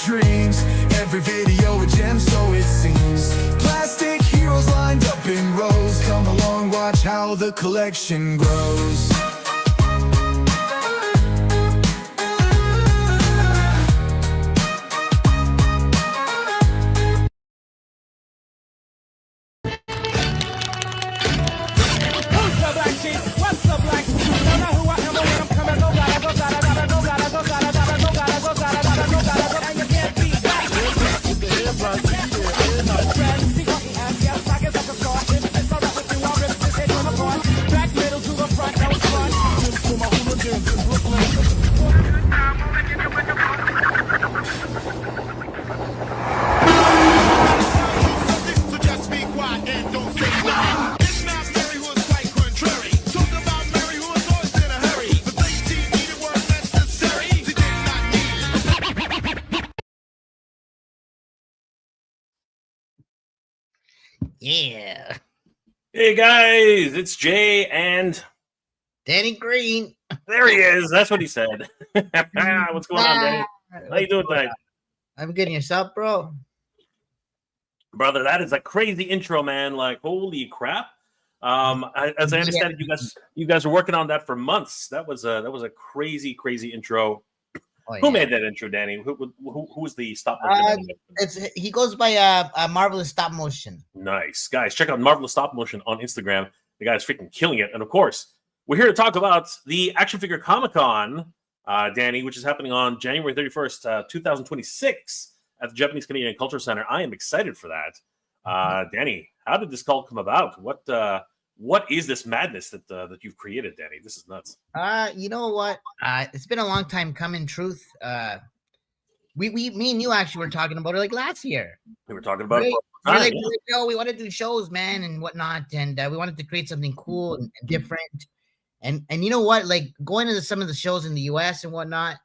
dreams. Every video a gem, so it seems. Plastic heroes lined up in rows. Come along, watch how the collection grows. Yeah. Hey guys, it's Jay and Danny Green. There he is. That's what he said. What's going on, Danny? How you doing tonight? I'm good. Yourself, bro? Brother, that is a crazy intro, man. Like, holy crap. As I understand it, you guys were working on that for months. That was a crazy intro. Oh, Who made that intro, Danny? Who was the stop motion? He goes by Marvelous Stop Motion. Nice. Guys, check out Marvelous Stop Motion on Instagram. The guy's freaking killing it. And of course, we're here to talk about the Action Figure Comic-Con, Danny, which is happening on January 31st, 2026 at the Japanese Canadian Culture Center. I am excited for that. Danny, how did this call come about? What is this madness that you've created, Danny? This is nuts. You know what? It's been a long time coming. Truth. Me and you actually were talking about it like last year. We were talking about it. Right? We want to do shows, man, and whatnot, and we wanted to create something cool and different. And you know what? Like going into some of the shows in the U.S. and whatnot,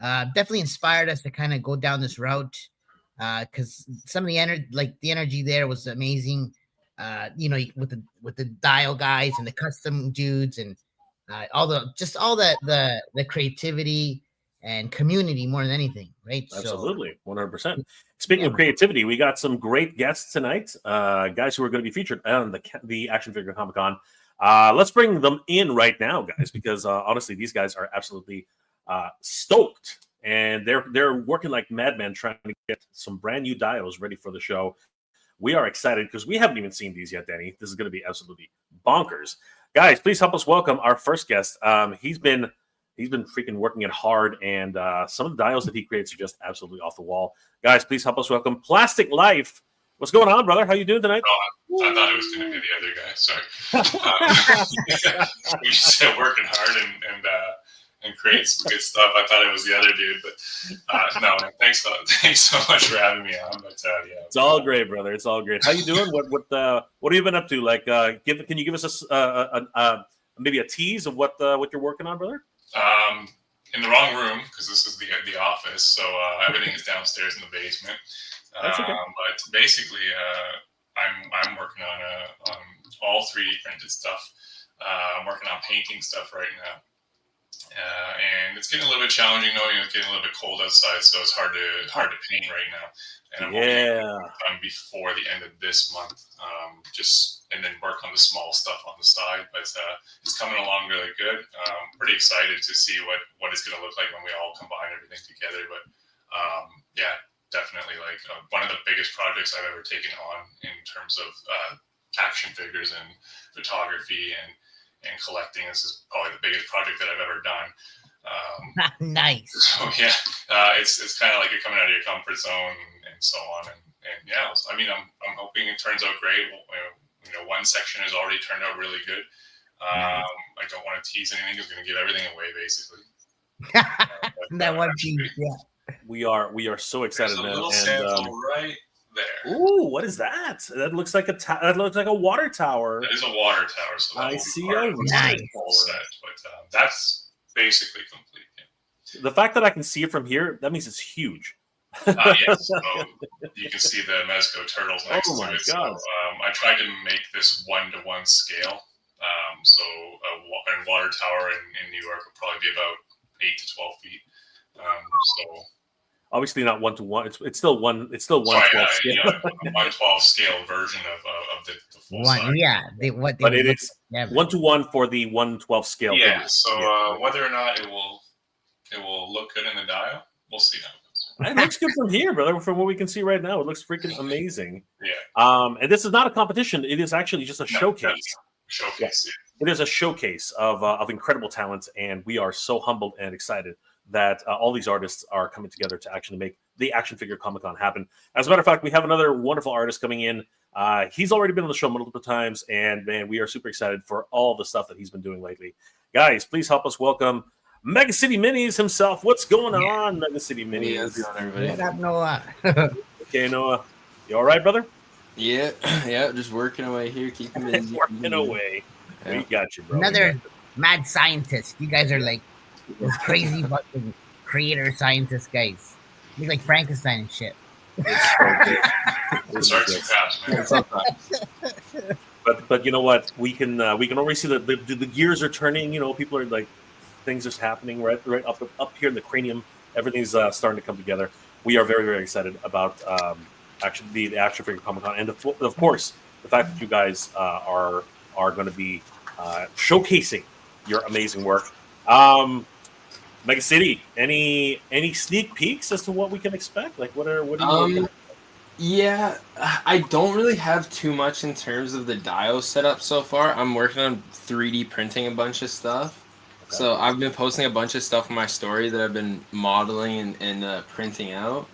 definitely inspired us to kind of go down this route. Because some of the energy there was amazing. With the dial guys and the custom dudes and all the creativity and community more than anything, right? Absolutely, 100%. Speaking of creativity, we got some great guests tonight, guys who are going to be featured on the Action Figure Comic-Con. Let's bring them in right now, guys, because honestly, these guys are absolutely stoked, and they're working like madmen trying to get some brand new dials ready for the show. We are excited because we haven't even seen these yet, Danny. This is going to be absolutely bonkers. Guys, please help us welcome our first guest. He's been freaking working it hard, and some of the dials that he creates are just absolutely off the wall. Guys, please help us welcome Plastic Life. What's going on, brother? How you doing tonight? Oh, I thought it was going to be the other guy. Sorry. We just working hard and creating some good stuff. I thought it was the other dude, but no. Thanks so much for having me on. But yeah, it's all great, brother. It's all great. How you doing? What have you been up to? Like, can you give us maybe a tease of what you're working on, brother? In the wrong room because this is the office, so everything is downstairs in the basement. That's okay. But basically, I'm working on all 3D printed stuff. I'm working on painting stuff right now. And it's getting a little bit challenging knowing it's getting a little bit cold outside, so it's hard to paint right now. And I'm before the end of this month, and then work on the small stuff on the side. But it's coming along really good. Pretty excited to see what it's going to look like when we all combine everything together. But yeah, definitely like one of the biggest projects I've ever taken on in terms of action figures and photography and collecting. This is probably the biggest project that I've ever done. Nice. So yeah, it's kind of like you're coming out of your comfort zone and so on. And yeah, I mean, I'm hoping it turns out great. One section has already turned out really good. I don't want to tease anything. I'm going to give everything away, basically. That one piece, yeah. We are so excited, man. There's a little sample right there. Ooh, what is that? That looks like a water tower. That is a water tower. So I see. Nice. Set, but that's basically complete. Yeah. The fact that I can see it from here, that means it's huge. Yes, so you can see the Mezco turtles next to it. God. So I tried to make this 1-to-1 scale. So a water tower in New York would probably be about 8 to 12 feet. Obviously not 1-to-1. It's still one. It's still So 1/12 scale. a 1/12 scale version of the full size. What they But would it look is together. 1-to-1 for the 1/12 scale. Yeah. figure. So whether or not it will look good in the dial, we'll see how it goes. It looks good from here, brother. From what we can see right now, it looks freaking amazing. Yeah. And this is not a competition. It is actually just a showcase. Showcase. It is a showcase of incredible talent, and we are so humbled and excited that all these artists are coming together to actually make the Action Figure Comic Con happen. As a matter of fact, we have another wonderful artist coming in. He's already been on the show multiple times, and man, we are super excited for all the stuff that he's been doing lately. Guys, please help us welcome Mega City Minis himself. What's going on, Mega City Minis? What up, Noah? Okay, Noah, you all right, brother? Yeah, yeah, just working away here, keeping busy. Working away. Yeah. We got you, bro. Another mad scientist. You guys are like those crazy fucking creator scientist guys. You're like Frankenstein and shit. Sorry too fast, man. But you know what? We can already see that the gears are turning. You know, people are like, things are happening right up here in the cranium. Everything's starting to come together. We are very, very excited about actually the Action Figure Comic Con, and of course the fact that you guys are going to be showcasing your amazing work. Mega City, any sneak peeks as to what we can expect? Like, what are you? Yeah, I don't really have too much in terms of the dial setup so far. I'm working on 3D printing a bunch of stuff. Okay. So I've been posting a bunch of stuff on my story that I've been modeling and printing out.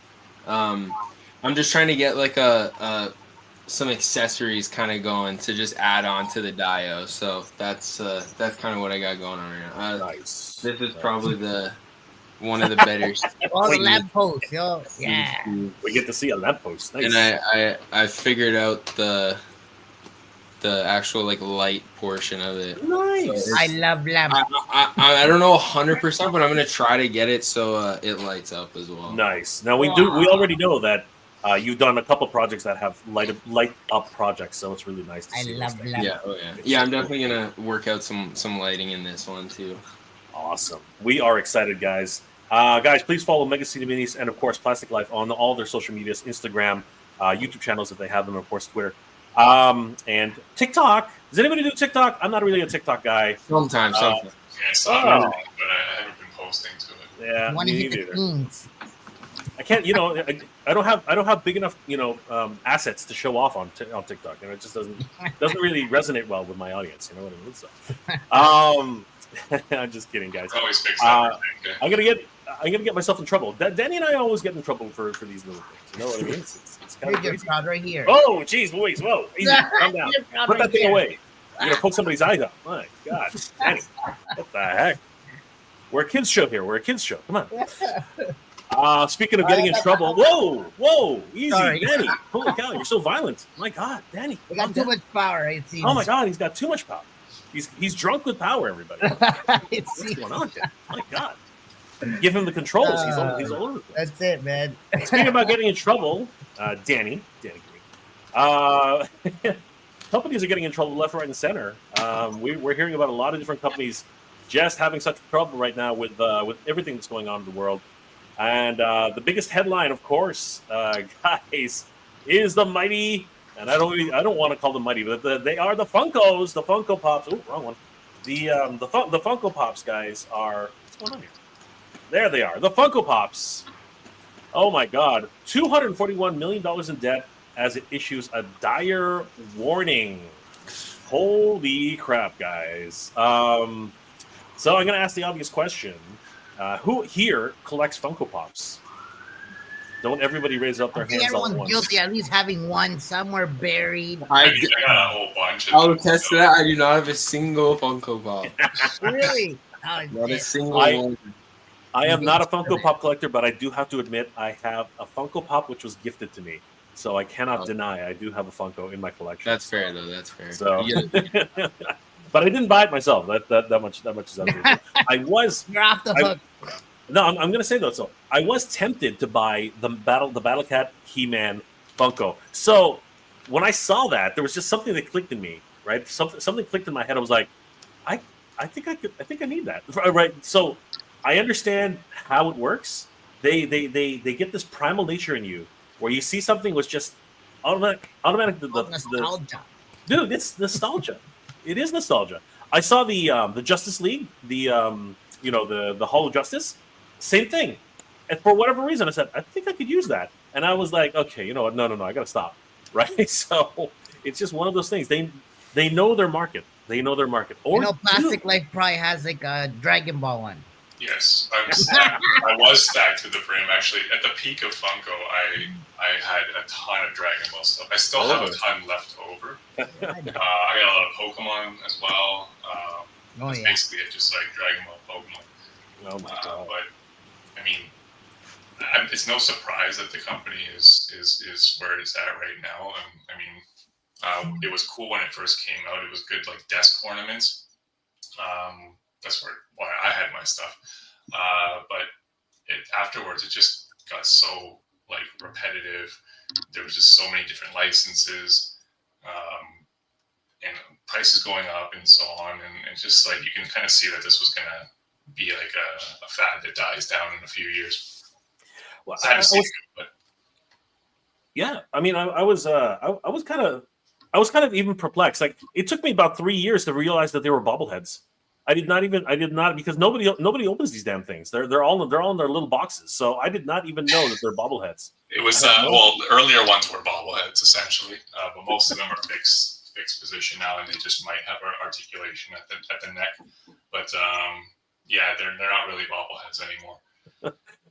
I'm just trying to get like some accessories kind of going to just add on to the Dio. So that's kind of what I got going on right now. Nice. This is probably one of the better. Oh, the lamppost, yo. Yeah. We get to see a lamppost. Nice. And I figured out the actual like light portion of it. Nice. So I love lampposts. I don't know 100%, but I'm gonna try to get it so it lights up as well. Nice. Now we already know that you've done a couple projects that have light up projects, so it's really nice to see. I love lampposts. Yeah. I'm definitely gonna work out some lighting in this one too. Awesome. We are excited, guys. Guys, please follow Mega City Minis and, of course, Plastic Life on all their social medias, Instagram, YouTube channels if they have them, and, of course, Twitter. And TikTok. Does anybody do TikTok? I'm not really a TikTok guy. Sometimes. Yeah, it's not but I haven't been posting to it. Yeah, Want to me hit the neither. teens. I can't, I don't have big enough, assets to show off on TikTok, and it just doesn't really resonate well with my audience. You know what I mean? So, I'm just kidding, guys. Always fix that. I'm gonna get myself in trouble. Danny and I always get in trouble for these little things. You know what I mean? It's kind of Here's your crazy. crowd right here. Oh, jeez, boys, whoa, easy, calm down. Your crowd Put right that thing here. away. You're gonna poke somebody's eyes out. My God, Danny, what the heck? We're a kids show here. We're a kids show. Come on. Speaking of getting in trouble, whoa, easy, Sorry. Danny. Holy cow, you're so violent. My God, Danny. We got too much power, it seems. Oh my God, he's got too much power. He's drunk with power, everybody. It What's seems. going on, Danny? My God. Give him the controls. He's all over the place. That's it, man. Speaking about getting in trouble, Danny Green. Companies are getting in trouble left, right, and center. We're hearing about a lot of different companies just having such trouble right now with everything that's going on in the world. And the biggest headline, of course, guys, is the mighty. And I don't want to call them mighty, but they are the Funkos, the Funko Pops. Oh, wrong one. The Funko Pops guys are. What's going on here? There they are, the Funko Pops. Oh my God, $241 million in debt as it issues a dire warning. Holy crap, guys! So I'm going to ask the obvious question: who here collects Funko Pops? Don't everybody raise up their I think hands all at everyone's once. guilty at least having one somewhere buried. I got a whole bunch of I'll them, attest to so- that. I do not have a single Funko Pop. Really? Oh, Not a shit. single one. I am not a Funko Pop collector, but I do have to admit I have a Funko Pop which was gifted to me, so I cannot deny I do have a Funko in my collection. That's fair though. That's fair. So, You gotta- but I didn't buy it myself. That much is absolutely. I was You're off the hook. no. I'm going to say though. So I was tempted to buy the Battle Cat He-Man Funko. So when I saw that, there was just something that clicked in me. Right, something clicked in my head. I was like, I think I need that. Right. So I understand how it works. they get this primal nature in you where you see something was just automatic. Nostalgia. Dude, it's nostalgia. It is nostalgia. I saw the Justice League, the Hall of Justice, same thing. And for whatever reason, I said I think I could use that, and I was like, okay, you know what? No, I got to stop. Right? So it's just one of those things. They know their market. They know their market. You Or know, Plastic Life probably has like a Dragon Ball one. Yes, I was stacked to the brim. Actually, at the peak of Funko, I had a ton of Dragon Ball stuff. I still have a ton left over. I got a lot of Pokemon as well. Basically, it's just like Dragon Ball, Pokemon. Oh my god! But I mean, it's no surprise that the company is where it's at right now. And I mean, it was cool when it first came out. It was good, like desk ornaments. That's why I had my stuff. But afterwards, it just got so like repetitive. There was just so many different licenses, and prices going up and so on. And just like you can kind of see that this was gonna be like a fad that dies down in a few years. Well, but yeah, I mean, I was kind of even perplexed. Like it took me about 3 years to realize that they were bobbleheads. I did not because nobody opens these damn things. They're all in their little boxes. So I did not even know that they're bobbleheads. It was well, the earlier ones were bobbleheads essentially, but most of them are fixed position now, and they just might have articulation at the neck. But yeah, they're not really bobbleheads anymore.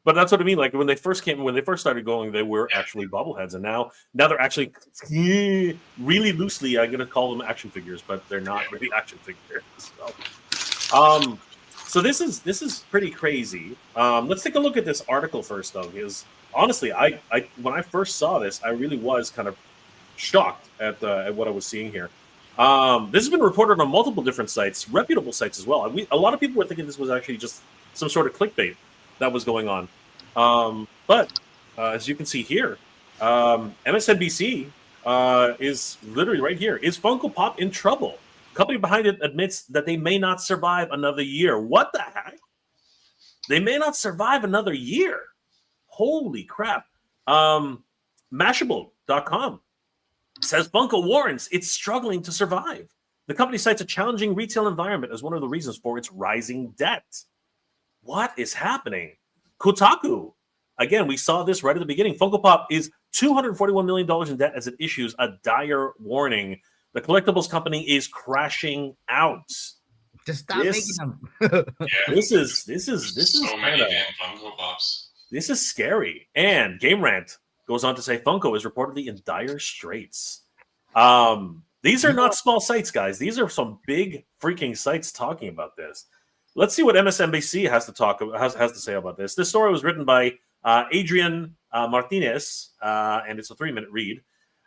But that's what I mean. Like when they first started going, they were actually bobbleheads, and now they're actually really loosely. I'm gonna call them action figures, but they're not really action figures. So this is pretty crazy. Let's take a look at this article first, though, because honestly, I when I first saw this, I really was kind of shocked at what I was seeing here. This has been reported on multiple different sites, reputable sites as well. A lot of people were thinking this was actually just some sort of clickbait that was going on. But as you can see here, MSNBC is literally right here. Is Funko Pop in trouble? Company behind it admits that they may not survive another year. What the heck? They may not survive another year. Holy crap. Mashable.com says Funko warns it's struggling to survive. The company cites a challenging retail environment as one of the reasons for its rising debt. What is happening? Kotaku. Again, we saw this right at the beginning. Funko Pop is $241 million in debt as it issues a dire warning. The collectibles company is crashing out. Just stop making them. This is so many damn Funko Pops. This is scary. And Game Rant goes on to say Funko is reportedly in dire straits. These are not small sites, guys. These are some big freaking sites talking about this. Let's see what MSNBC has to say about this. This story was written by Adrian Martinez, and it's a 3-minute read.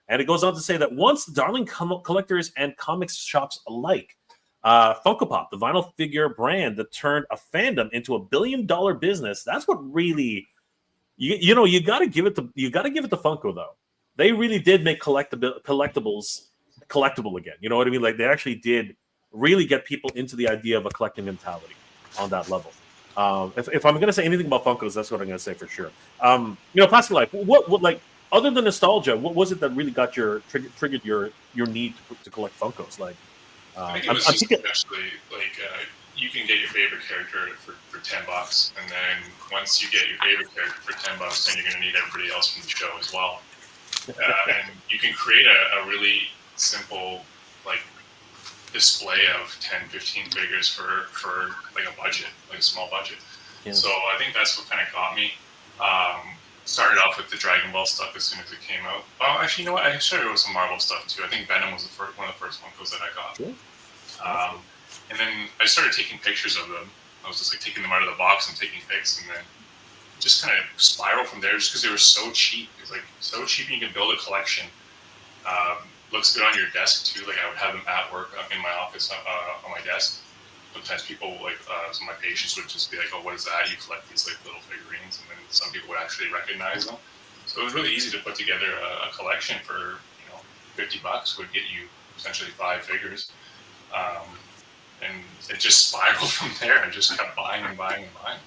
And it goes on to say that once the darling collectors and comics shops alike, Funko Pop, the vinyl figure brand that turned a fandom into a billion-dollar business, that's what really, you got to give it to Funko though. They really did make collectibles collectible again. You know what I mean? Like they actually did really get people into the idea of a collecting mentality on that level. If I'm going to say anything about Funkos, that's what I'm going to say for sure. Plastic Life, what like other than nostalgia, what was it that really got triggered your need to collect Funkos? Like, I think it was especially like you can get your favorite character for $10, and then once you get your favorite character for $10, then you're going to need everybody else from the show as well. And you can create a really simple like display of 10, 15 figures for like a budget, like a small budget. Yeah. So I think that's what kind of got me. Started off with the Dragon Ball stuff as soon as it came out. Oh, actually, you know what? I started with some Marvel stuff too. I think Venom was one of the first Funkos that I got. Sure. And then I started taking pictures of them. I was just like taking them out of the box and taking pics, and then just kind of spiral from there. Just because they were so cheap, it's like so cheap, and you can build a collection. Looks good on your desk too. Like I would have them at work in my office on my desk. Sometimes people some of my patients would just be like, "Oh, what is that?" You collect these like little figurines, and then some people would actually recognize them. So it was really easy to put together a collection for $50 would get you essentially 5 figures, and it just spiraled from there. I just kept buying and buying and buying.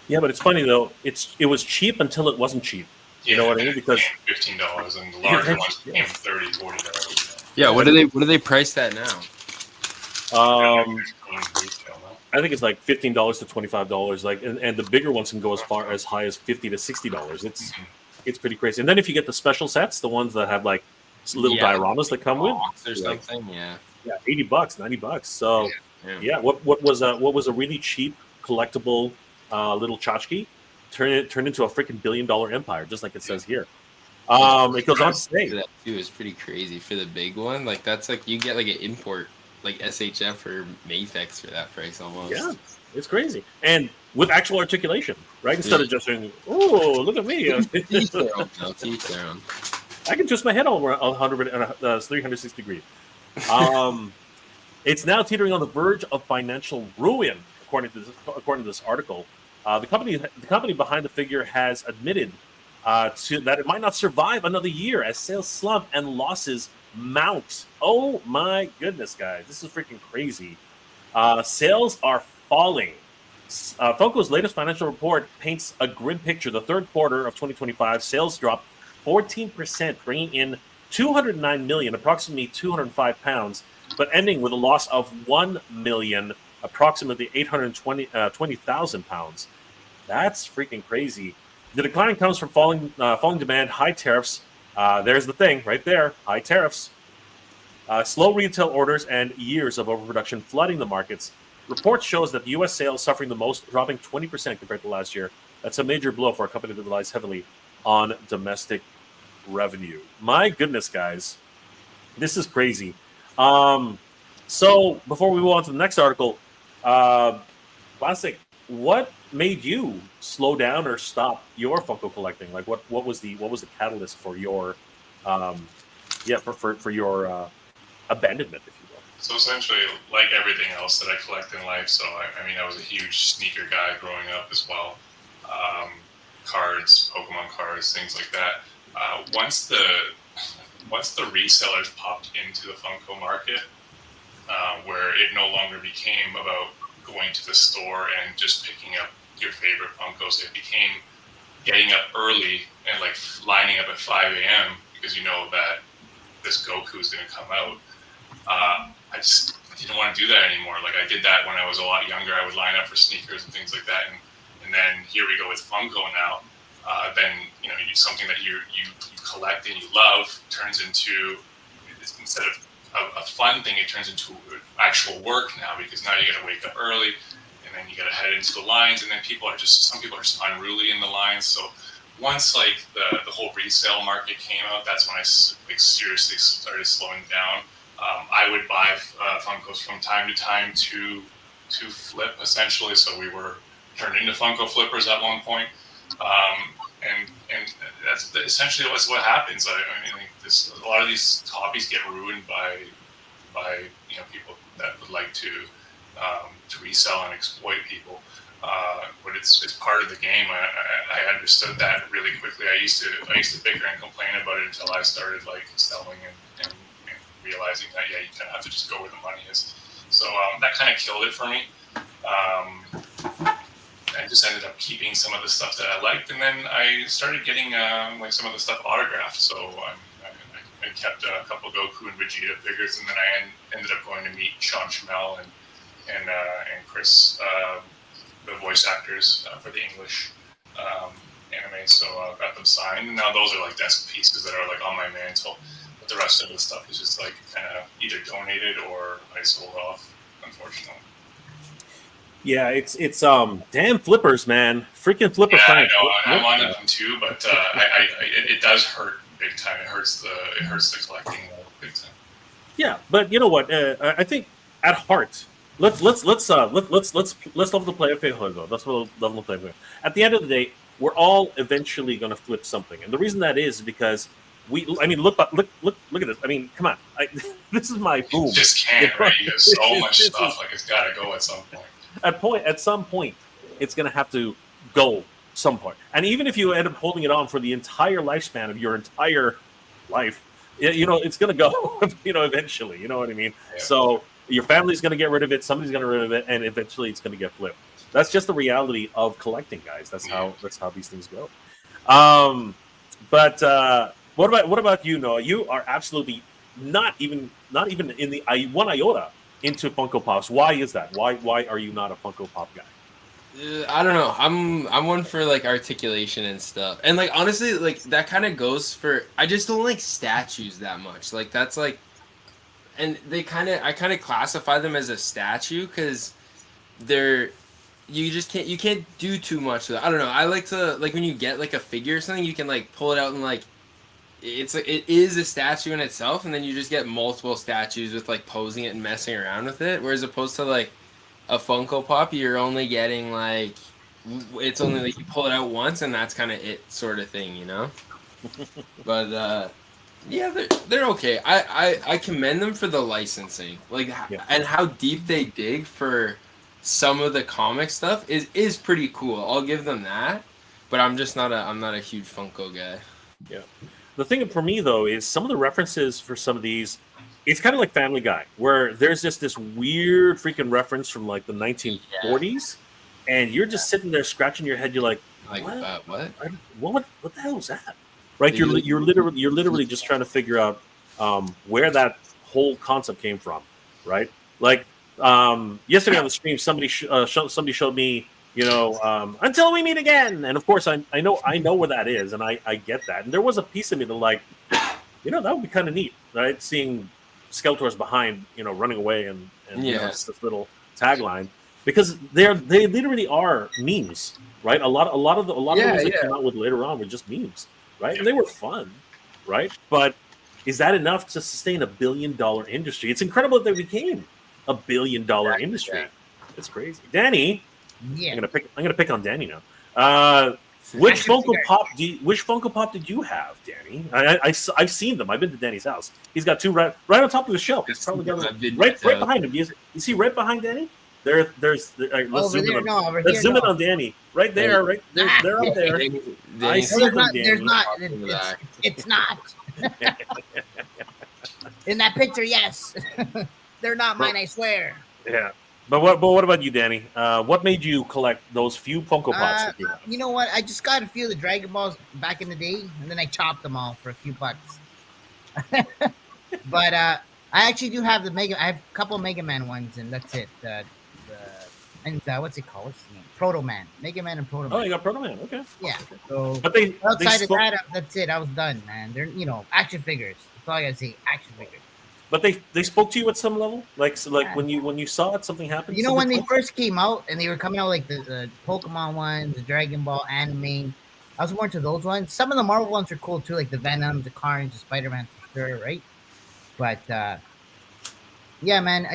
Yeah, but it's funny though. It was cheap until it wasn't cheap. You know what I mean? Because $15 and the larger ones yeah. came $30, $40. Yeah, what are they priced at now? I think it's like $15 to $25. Like, and the bigger ones can go as far as high as $50 to $60. It's pretty crazy. And then if you get the special sets, the ones that have like little dioramas that come with, or something, yeah, $80, $90. So yeah, what was a really cheap collectible little tchotchke turned into a freaking $1 billion empire, just like it says here. It goes on to say that too is pretty crazy for the big one. Like that's like you get like an import like SHF or Mafex for that price almost. Yeah, it's crazy. And with actual articulation, right? Instead of just saying, "Oh, look at me." Teach their own. No, teach their own. I can twist my head over 360 degrees. It's now teetering on the verge of financial ruin, according to this article. The company behind the figure has admitted that it might not survive another year as sales slump and losses mount. Oh my goodness, guys, this is freaking crazy. Sales are falling. Funko's latest financial report paints a grim picture. The third quarter of 2025 sales dropped 14%, bringing in 209 million, approximately 205 pounds, but ending with a loss of 1 million, approximately 820,000 pounds. That's freaking crazy. The decline comes from falling demand, high tariffs. There's the thing right there, high tariffs. Slow retail orders and years of overproduction flooding the markets. Reports shows that the U.S. sales suffering the most, dropping 20% compared to last year. That's a major blow for a company that relies heavily on domestic revenue. My goodness, guys, this is crazy. So before we move on to the next article, Classic, what made you slow down or stop your Funko collecting? Like, what was the catalyst for your for your abandonment, if you will? So essentially, like everything else that I collect in life, so I mean, I was a huge sneaker guy growing up as well. Cards, Pokemon cards, things like that. Once the resellers popped into the Funko market, where it no longer became about going to the store and just picking up your favorite Funkos, it became getting up early and like lining up at 5 a.m. because you know that this Goku is going to come out. I just didn't want to do that anymore. Like I did that when I was a lot younger. I would line up for sneakers and things like that, and then here we go with Funko now. Then you know, something that you collect and you love turns into, instead of a fun thing, it turns into actual work now, because now you got to wake up early and then you got to head into the lines, and then some people are just unruly in the lines. So once like the whole resale market came out, that's when I like seriously started slowing down. I would buy Funkos from time to time to flip, essentially. So we were turned into Funko flippers at one point, and that's essentially what happens. I mean, like a lot of these hobbies get ruined by people that would like to resell and exploit people. But it's part of the game. I understood that really quickly. I used to bicker and complain about it until I started like selling and realizing that you kind of have to just go where the money is. So that kind of killed it for me. I just ended up keeping some of the stuff that I liked, and then I started getting like some of the stuff autographed. So I kept a couple Goku and Vegeta figures, and then I ended up going to meet Sean Schmel and Chris, the voice actors for the English anime. So I got them signed, and now those are like desk pieces that are like on my mantle. But the rest of the stuff is just like kind of either donated or I sold off, unfortunately. Yeah, it's damn flippers, man. Freaking flipper. Yeah, I know. I'm on them too, but it does hurt big time. It hurts the collecting big time. Yeah, but you know what? I think at heart, let's level the playing field. Let's level the playing field. At the end of the day, we're all eventually going to flip something, and the reason that is because look at this. I mean, come on. This is my boom. You just can't, right? You have so much stuff. Like it's got to go at some point. At some point, it's going to have to go some point. And even if you end up holding it on for the entire lifespan of your entire life, it's going to go, eventually. You know what I mean? Yeah. So your family's going to get rid of it. Somebody's going to get rid of it, and eventually it's going to get flipped. That's just the reality of collecting, guys. That's how these things go. But what about you, Noah? You are absolutely not even in the one iota into Funko Pops. Why is that? Why are you not a Funko Pop guy? I don't know. I'm one for like articulation and stuff. And like honestly, like that kind of goes for I just don't like statues that much. Like that's like and I kind of classify them as a statue cuz they're you can't do too much with it. I don't know. I like to like when you get like a figure or something, you can like pull it out and like it is a statue in itself, and then you just get multiple statues with like posing it and messing around with it. Whereas opposed to like a Funko Pop, you're only getting like it's only like you pull it out once, and that's kind of it, sort of thing, you know. But yeah, they're okay. I commend them for the licensing, like and how deep they dig for some of the comic stuff is pretty cool. I'll give them that. But I'm not a huge Funko guy. Yeah. The thing for me though is some of the references for some of these, it's kind of like Family Guy, where there's just this weird freaking reference from like the 1940s, and you're just sitting there scratching your head. You're like, what the hell is that? Right? You're literally just trying to figure out where that whole concept came from, right? Like yesterday on the stream, somebody showed me, until we meet again, and of course I know where that is, and I get that. And there was a piece of me that like, that would be kind of neat, right? Seeing Skeletor's behind, running away, and just this little tagline, because they literally are memes, right? A lot of the ones that came out with later on were just memes, right? And they were fun, right? But is that enough to sustain $1 billion industry? It's incredible that they became $1 billion industry. It's crazy. Danny, Yeah. I'm gonna pick on Danny now. Which Funko Pop did you have, Danny? I've seen them. I've been to Danny's house. He's got two right on top of the shelf. He's probably got right behind him. You see right behind Danny? Let's zoom in on Danny. Right there, right there. They're up there. I see them, Danny. It's not. In that picture, yes. They're not mine, I swear. Yeah. But what about you, Danny? What made you collect those few Funko Pops that you have? You know what? I just got a few of the Dragon Balls back in the day, and then I chopped them all for a few bucks. But I actually do have I have a couple of Mega Man ones, and that's it. What's it called? What's the name? Proto Man. Mega Man and Proto Man. Oh, you got Proto Man. Okay. Yeah. So, but outside of that, that's it. I was done, man. They're action figures. That's all I gotta say. Action figures. But they spoke to you at some level, like when you saw it, something happened. When they first came out and they were coming out like the Pokemon ones, the Dragon Ball anime, I was more into those ones. Some of the Marvel ones are cool too, like the Venom, the Carnage, the Spider-Man for sure, right? But yeah, man,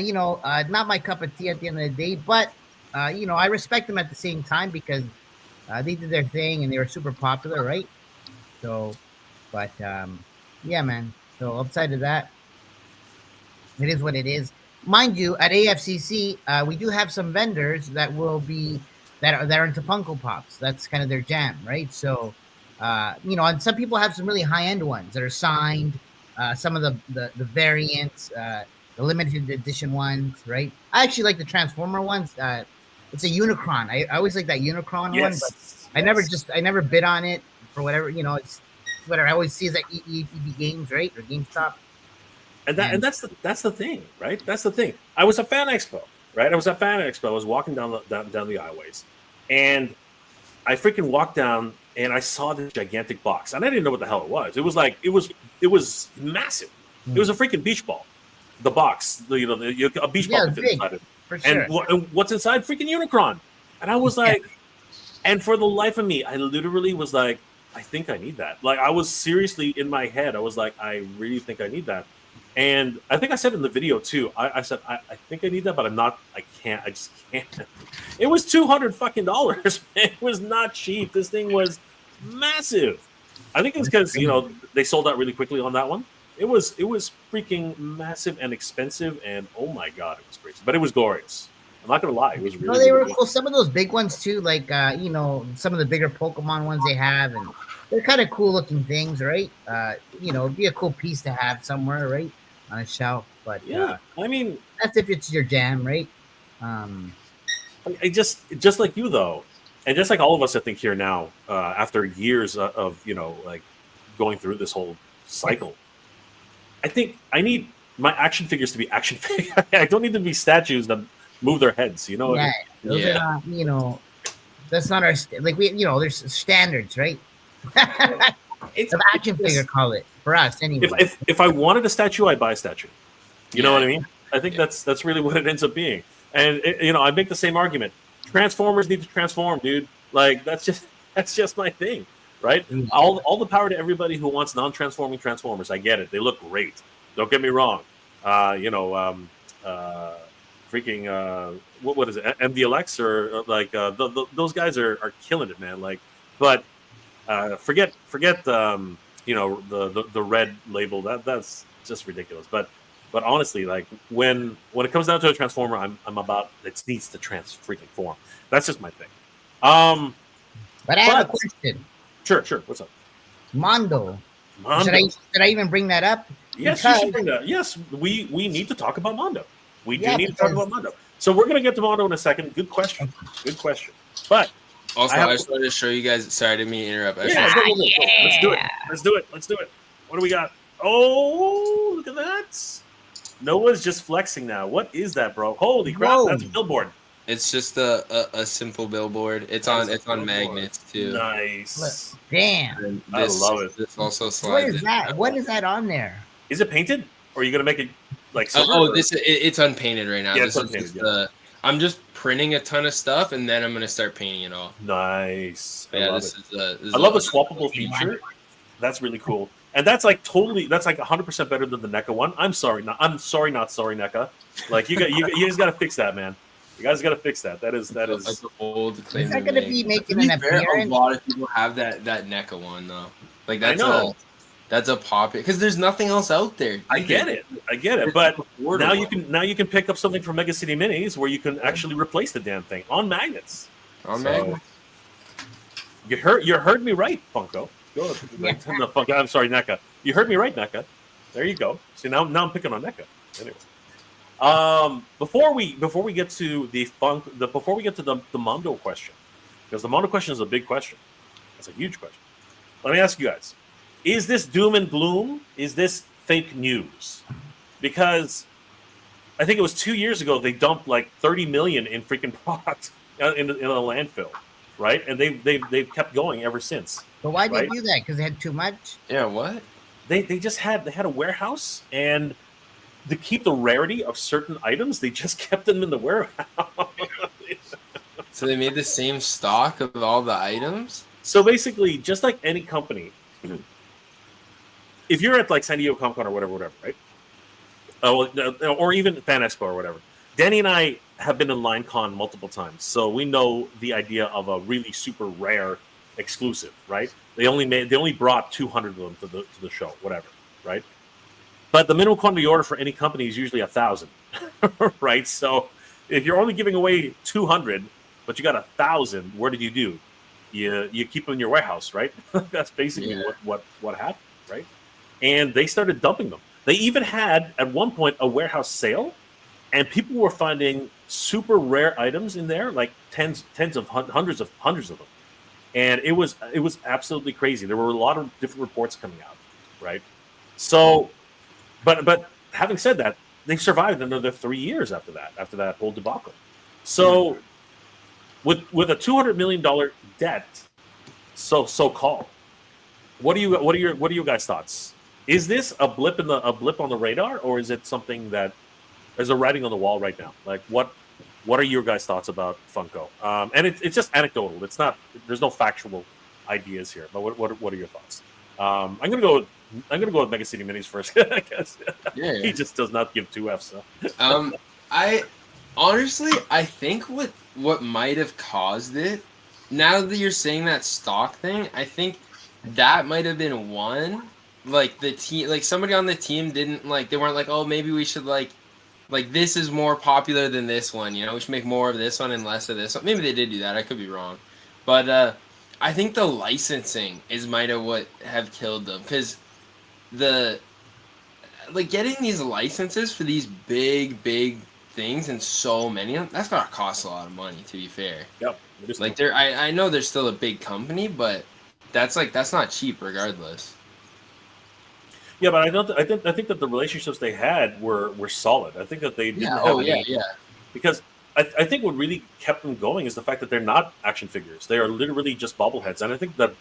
not my cup of tea at the end of the day, but I respect them at the same time because they did their thing and they were super popular, right? So, but yeah, man. So outside of that, it is what it is. Mind you, at AFCC, we do have some vendors that are into Funko Pops. That's kind of their jam, right? So, and some people have some really high end ones that are signed. Some of the variants, the limited edition ones, right? I actually like the Transformer ones. It's a Unicron. I always like that Unicron one, but I never bid on it for whatever. It's whatever I always see is at EB Games, right, or GameStop. And that's the thing, right? That's the thing. I was at Fan Expo, right? I was walking down the aisleways, and I freaking walked down, and I saw this gigantic box, and I didn't know what the hell it was. It was like it was massive. It was a freaking beach ball. The box, a beach ball that fit inside it. For sure. And what's inside? Freaking Unicron. And I was like, and for the life of me, I literally was like, I think I need that. Like I was seriously in my head. I was like, I really think I need that. And I think I said in the video too. I said I think I need that, but I'm not. I can't. I just can't. It was $200 fucking. It was not cheap. This thing was massive. I think it's because they sold out really quickly on that one. It was freaking massive and expensive, and oh my god, it was crazy. But it was glorious. I'm not gonna lie. It was really. They were cool. Some of those big ones too, like some of the bigger Pokemon ones they have, and they're kind of cool looking things, right? It'd be a cool piece to have somewhere, right? On a shelf, but I mean, that's if it's your jam, right? I just like you though, and just like all of us, I think here now, after years of like going through this whole cycle, I think I need my action figures to be action figures. I don't need to be statues that move their heads. You know what I Yeah, mean? those are not, that's not our like there's standards, right? It's, Of it's action figure, just, call it for us anyway. if I wanted a statue, I'd buy a statue. You know Yeah. what I mean? I think that's really what it ends up being. And I make the same argument. Transformers need to transform, dude. Like that's just my thing, right? Mm. All the power to everybody who wants non-transforming Transformers. I get it. They look great. Don't get me wrong. Freaking what is it? MDLX or like those guys are killing it, man. Like, but forget the red label. That's just ridiculous. But honestly, like when it comes down to a transformer, I'm about it needs to freaking form. That's just my thing. But I have a question. Sure. What's up? Mondo. Mondo. Should I even bring that up? Yes, you should bring that. Yes, we need to talk about Mondo. We do need to talk about Mondo. So we're gonna get to Mondo in a second. Good question. But Also, I just wanted to show you guys. Sorry, I didn't mean to interrupt. Let's do it. What do we got? Oh, look at that. Noah's just flexing now. What is that, bro? Holy crap! Whoa. That's a billboard. It's just a simple billboard. It's on magnets too. Nice. Damn. And I love it. This also What slides. is that? What is that on there? Is it painted, or are you gonna make it like silver? It's unpainted right now. Yeah, this it's is unpainted, just, I'm just printing a ton of stuff, and then I'm gonna start painting it all. Nice. I love I love the swappable feature. That's really cool. And that's like 100% better than the NECA one. I'm sorry, not sorry, NECA. Like you guys got to fix that, man. You guys got to fix that. That is. That's an old claim. Is that going to be making an fair, appearance? a lot of people have that NECA one though. Like that's a pop because there's nothing else out there. I get it. But now you can pick up something from Mega City Minis where you can actually replace the damn thing on magnets. Magnets. You heard me right, Funko. I'm sorry, NECA. You heard me right, NECA. There you go. See, now I'm picking on NECA. Anyway, before we get to the Mondo question, because the Mondo question is a big question. It's a huge question. Let me ask you guys: is this doom and gloom? Is this fake news? Because I think it was 2 years ago they dumped like 30 million in freaking product in a landfill, right? And they've kept going ever since. But why did they do that? Because they had too much? Yeah, what? They had a warehouse, and to keep the rarity of certain items, they just kept them in the warehouse. So they made the same stock of all the items? So basically, just like any company, if you're at like San Diego Comic Con or whatever, right? Or even Fan Expo or whatever. Danny and I have been in LineCon multiple times, so we know the idea of a really super rare exclusive, right? They only brought 200 of them to the show, whatever, right? But the minimum quantity order for any company is usually 1,000, right? So if you're only giving away 200, but you got 1,000, what did you do? You keep them in your warehouse, right? That's basically what happened, right? And they started dumping them. They even had at one point a warehouse sale, and people were finding super rare items in there, like tens of hundreds of them. And it was absolutely crazy. There were a lot of different reports coming out, right? So, but having said that, they've survived another 3 years after that whole debacle. So, with a $200 million debt, so called, what are your guys' thoughts? Is this a blip on the radar, or is it something that is a writing on the wall right now? Like what are your guys' thoughts about Funko? And it's just anecdotal. It's not. There's no factual ideas here. But what are your thoughts? I'm gonna go with Mega City Minis first. I guess. Yeah. He just does not give two Fs. I honestly think what might have caused it. Now that you're saying that stock thing, I think that might have been one. Like the team, like somebody on the team didn't like. They weren't like, oh, maybe we should like this is more popular than this one, we should make more of this one and less of this one. Maybe they did do that. I could be wrong. But I think the licensing might have killed them, because getting these licenses for these big things and so many of them, that's gotta cost a lot of money, to be fair. Yep. It is Like I know they're still a big company, but that's not cheap regardless. Yeah, but I think that the relationships they had were solid. I think that they didn't have any because I think what really kept them going is the fact that they're not action figures. They are literally just bobbleheads. And I think that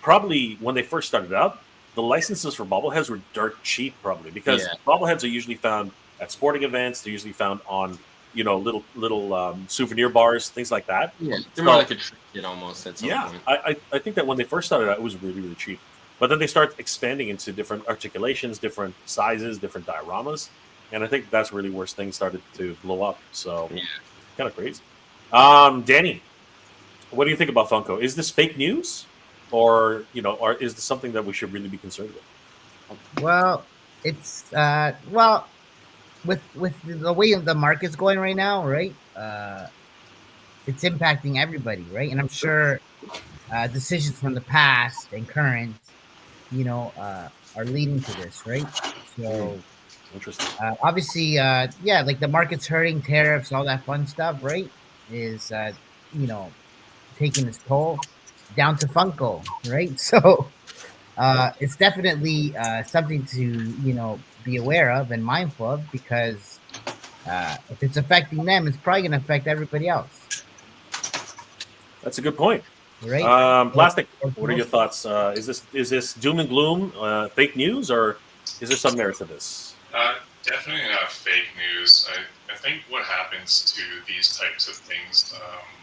probably when they first started out, the licenses for bobbleheads were dirt cheap, probably because bobbleheads are usually found at sporting events. They're usually found on little souvenir bars, things like that. Yeah, they're more like a trinket almost at some point. I think that when they first started out, it was really, really cheap. But then they start expanding into different articulations, different sizes, different dioramas. And I think that's really where things started to blow up. So kind of crazy. Danny, what do you think about Funko? Is this fake news? Or is this something that we should really be concerned with? Well, it's with the way the market's going right now, right? It's impacting everybody, right? And I'm sure decisions from the past and current, are leading to this, right? So interesting. Obviously, like the market's hurting, tariffs, all that fun stuff, right? Is taking its toll down to Funko, right? So it's definitely something to be aware of and mindful of, because if it's affecting them, it's probably going to affect everybody else. That's a good point. Right. Plastic. What are your thoughts? Is this doom and gloom, fake news, or is there some merit to this? Definitely not fake news. I think what happens to these types of things,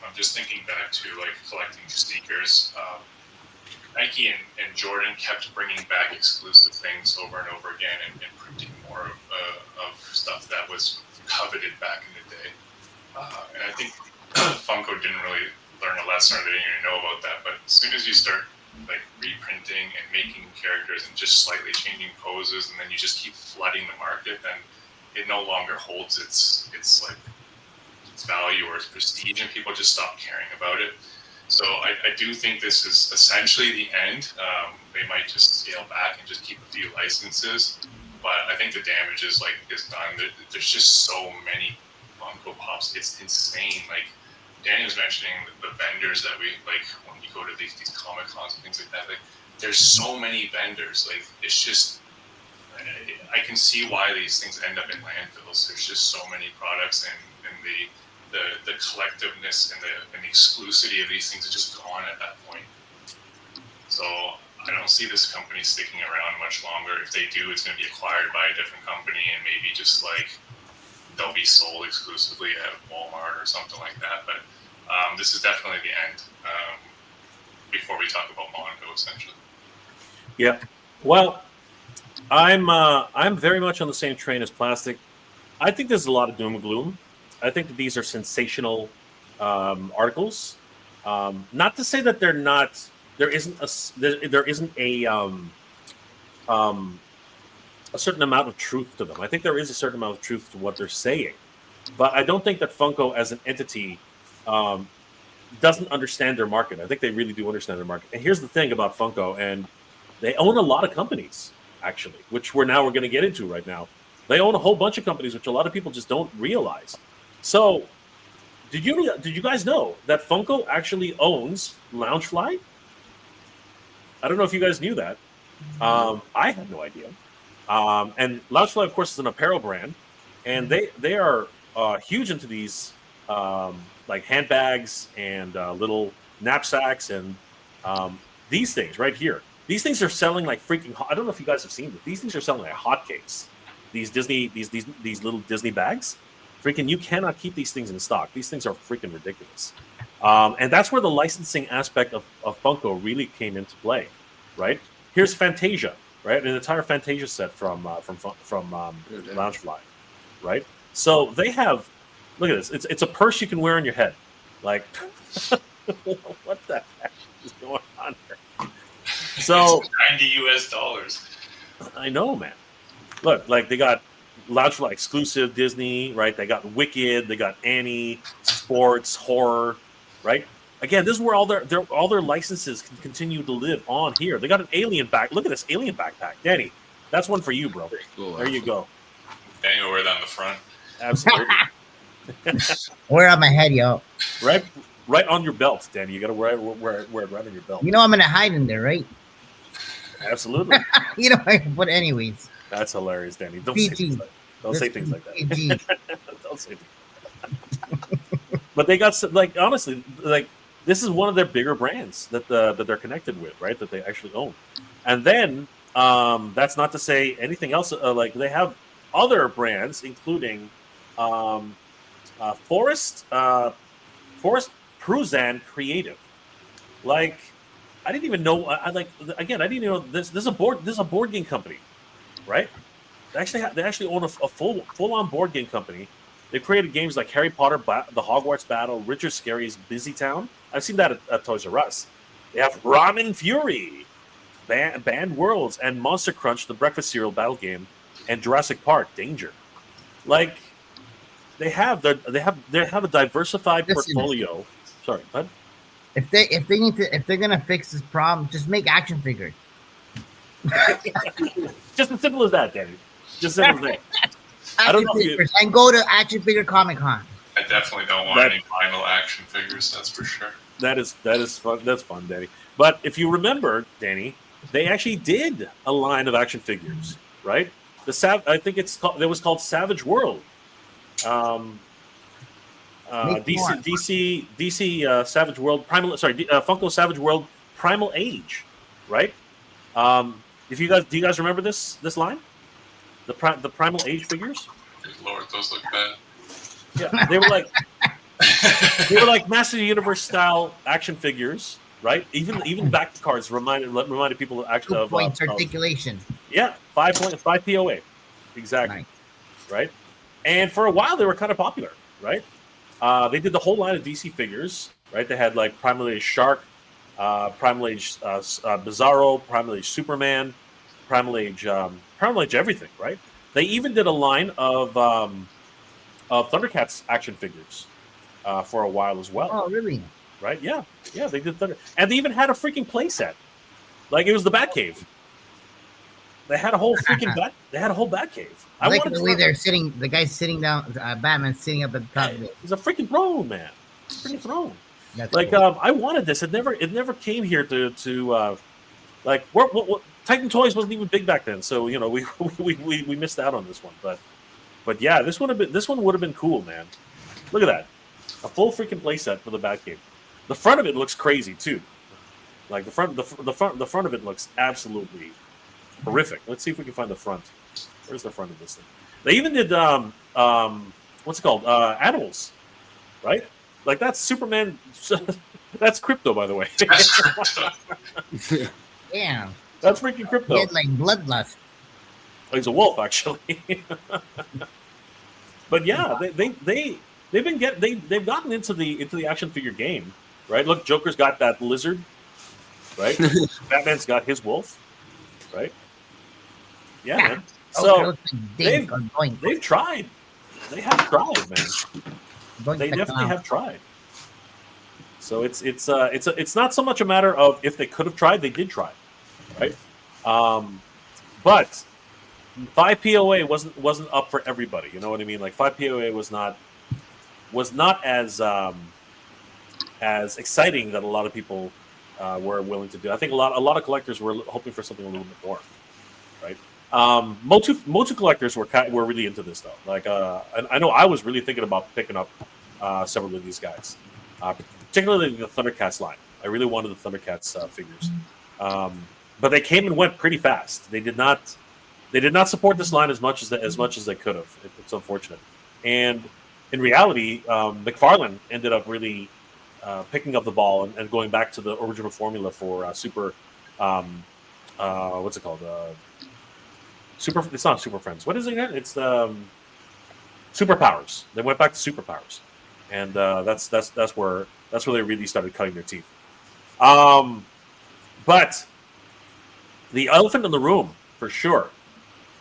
I'm just thinking back to like collecting sneakers. Nike and Jordan kept bringing back exclusive things over and over again and printing more of stuff that was coveted back in the day. And I think Funko didn't really learn a lesson, or they didn't even know about that. But as soon as you start like reprinting and making characters and just slightly changing poses, and then you just keep flooding the market, then it no longer holds its value or its prestige, and people just stop caring about it. So I do think this is essentially the end. They might just scale back and just keep a few licenses, but I think the damage is done. There's just so many Funko Pops. It's insane. Like Danny was mentioning the vendors that we like when you go to these Comic Cons and things like that. Like there's so many vendors. Like it's just I can see why these things end up in landfills. There's just so many products, and the collectiveness and the exclusivity of these things is just gone at that point. So I don't see this company sticking around much longer. If they do, it's going to be acquired by a different company, and maybe just like they'll be sold exclusively at Walmart or something like that. But this is definitely the end. Before we talk about Mondo, essentially. Yeah. Well, I'm very much on the same train as Plastic. I think there's a lot of doom and gloom. I think that these are sensational articles. Not to say that they're not. There isn't a certain amount of truth to them. I think there is a certain amount of truth to what they're saying, but I don't think that Funko as an entity doesn't understand their market. I think they really do understand their market. And here's the thing about Funko, and they own a lot of companies actually, which we're going to get into right now. They own a whole bunch of companies, which a lot of people just don't realize. So, did you guys know that Funko actually owns Loungefly? I don't know if you guys knew that. I had no idea. And Loungefly, of course, is an apparel brand, and they are huge into these like handbags and little knapsacks and these things right here. These things are selling like freaking. I don't know if you guys have seen it. These things are selling like hotcakes. These little Disney bags. Freaking, you cannot keep these things in stock. These things are freaking ridiculous. And that's where the licensing aspect of Funko really came into play, right? Here's Fantasia, right? An entire Fantasia set from Loungefly, right? So they have, look at this. It's a purse you can wear on your head. Like, what the heck is going on here? So it's $90. I know, man. Look, like they got Loungefly exclusive Disney, right? They got Wicked, they got Annie, sports, horror, right? Again, this is where all their licenses can continue to live on here. They got an alien back. Look at this alien backpack, Danny. That's one for you, bro. Cool, there you go. Danny will wear that on the front. Absolutely. Wear it on my head, yo. Right, right on your belt, Danny. You got to wear it right on your belt. You know I'm gonna hide in there, right? Absolutely. You know, but anyways, That's hilarious, Danny. Don't say PG. things like don't say things like that. PG. Don't say things. But they got like honestly, like this is one of their bigger brands that that they're connected with, right? That they actually own. And then that's not to say anything else. Like they have other brands, including um, Forest Forest Pruzan Creative. Like I didn't even know. I like again. I didn't even know this. This is a board game company, right? They actually own a full on board game company. They've created games like Harry Potter, The Hogwarts Battle, Richard Scarry's Busy Town. I've seen that at Toys R Us. They have Ramen Fury, Band Worlds, and Monster Crunch, the breakfast cereal battle game, and Jurassic Park Danger. Like they have a diversified Listen. portfolio. Sorry, bud. If they're gonna fix this problem, just make action figures. Just as simple as that, Danny. Just as simple as that. I don't know if you- Figures, and go to Action Figure Comic Con. I definitely don't want any vinyl action figures. That's for sure. That is fun. That's fun, Danny. But if you remember, Danny, they actually did a line of action figures, right? I think it was called Savage World. DC Savage World Primal. Sorry, Funko Savage World Primal Age, right? If you guys do you guys remember this line? The Primal Age figures. Good Lord, those look bad. Yeah, they were like Master of the Universe style action figures, right? Even back cards reminded people actually 2 of points articulation. Yeah, 5 POA, exactly, Right. right? And for a while they were kind of popular, right? They did the whole line of DC figures, right? They had like Primal Age Shark, Primal Age Bizarro, Primal Age Superman, Primal Age everything, right? They even did a line of Thundercats action figures for a while as well. Oh, really? Right? Yeah, they did Thunder, and they even had a freaking playset, like it was the Batcave. They had a whole freaking Batcave. I like the way they're sitting. The guy's sitting down. Batman's sitting up at the top of it. It's a freaking throne, man. It's a freaking throne. That's like cool. I wanted this. It never came here to like Titan Toys wasn't even big back then, so you know we missed out on this one. But yeah, this one would have been cool, man. Look at that, a full freaking playset for the Batcave. The front of it looks crazy too. Like the front of it looks absolutely horrific. Let's see if we can find the front. Where's the front of this thing? They even did what's it called? Animals, right? Like that's Superman. That's Crypto, by the way. Yeah. That's freaking Crypto. He had like bloodlust. He's a wolf, actually. But yeah, they've gotten into the action figure game, right? Look, Joker's got that lizard, right? Batman's got his wolf, right? Yeah, man. So they've tried. They have tried, man. They definitely have tried. So it's not so much a matter of if they could have tried, they did try, right? But 5 POA wasn't up for everybody. You know what I mean? Like 5 POA was not as exciting that a lot of people were willing to do. I think a lot of collectors were hoping for something a little bit more, right? Motu collectors were really into this though. Like I know I was really thinking about picking up several of these guys, particularly the Thundercats line. I really wanted the Thundercats figures, but they came and went pretty fast. They did not support this line as much as they could have. It's unfortunate. And in reality, McFarlane ended up really picking up the ball and going back to the original formula for Super. What's it called? Super. It's not Super Friends. What is it again? It's Superpowers. They went back to Superpowers, and that's where they really started cutting their teeth. But the elephant in the room, for sure,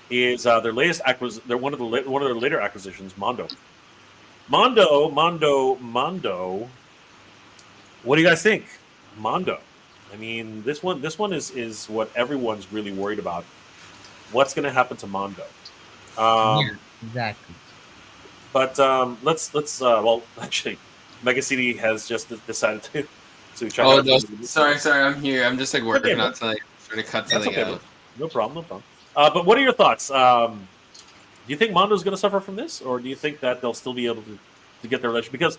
is their latest acquisition. They're one of their later acquisitions, Mondo. Mondo. What do you guys think, Mondo? I mean, this one is what everyone's really worried about. What's going to happen to Mondo? Yeah, exactly. But let's well, actually, Mega City has just decided to check Oh, out. no, sorry, I'm here. I'm just like working bro. on something, trying to cut That's something okay, bro. out. No problem, no problem. But what are your thoughts? Do you think Mondo's going to suffer from this, or do you think that they'll still be able to get their relationship? Because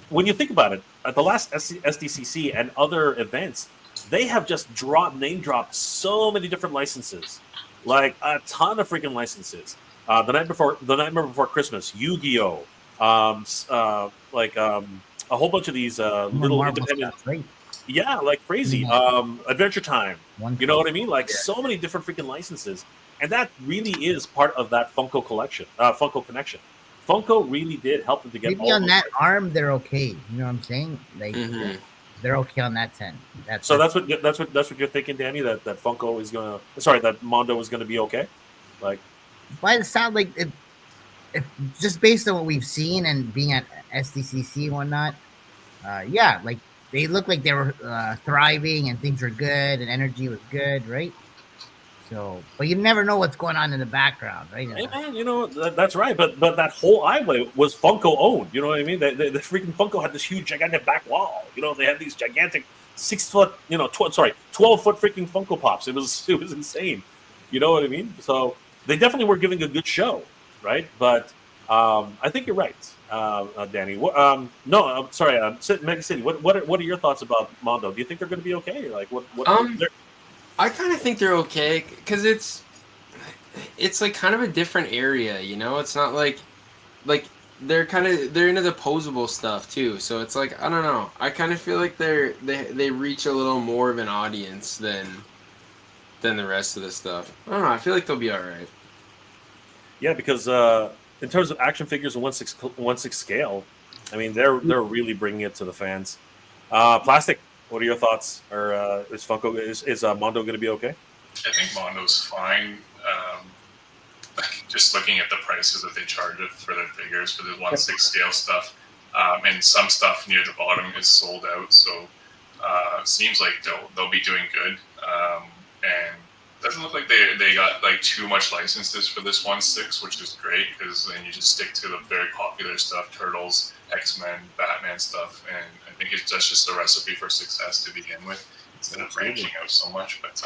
when you think about it, at the last SDCC and other events, they have just name dropped so many different licenses, like a ton of freaking licenses. The Nightmare Before Christmas, Yu-Gi-Oh, a whole bunch of these More little Marvel independent, stuff, right? yeah, like crazy. Adventure Time, One you know what I mean? Like Yeah. so many different freaking licenses, and that really is part of that Funko collection, Funko connection. Funko really did help them to get Maybe all on those that licenses. arm they're okay. You know what I'm saying? Like Mm-hmm. they're okay on that 10. So that's what you're thinking, Danny. That Funko is gonna, sorry, that Mondo is gonna be okay. Like, by the sound, like if just based on what we've seen and being at SDCC and whatnot, yeah, like they look like they were thriving and things were good and energy was good, right? So, but you never know what's going on in the background, right? hey man, that's right. But that whole highway was Funko owned. You know what I mean? The freaking Funko had this huge, gigantic back wall. They had these gigantic 6 foot, 12-foot freaking Funko Pops. It was insane. You know what I mean? So they definitely were giving a good show, right? But I think you're right, Danny. No, I'm sorry, Mega City. What are your thoughts about Mondo? Do you think they're going to be okay? Like what? I kind of think they're okay because it's like kind of a different area, It's not like they're into the posable stuff too. So it's like I don't know. I kind of feel like they reach a little more of an audience than the rest of the stuff. I don't know. I feel like they'll be all right. Yeah, because in terms of action figures and 1/6 scale, I mean they're really bringing it to the fans. Plastic. What are your thoughts? Or is Mondo going to be okay? I think Mondo's fine. Just looking at the prices that they charge for their figures for the 1/6 scale stuff, and some stuff near the bottom is sold out. So seems like they'll be doing good. And doesn't look like they got like too much licenses for this 1/6, which is great because then you just stick to the very popular stuff: Turtles, X-Men, Batman stuff, and I think that's just a recipe for success to begin with instead of branching out so much. But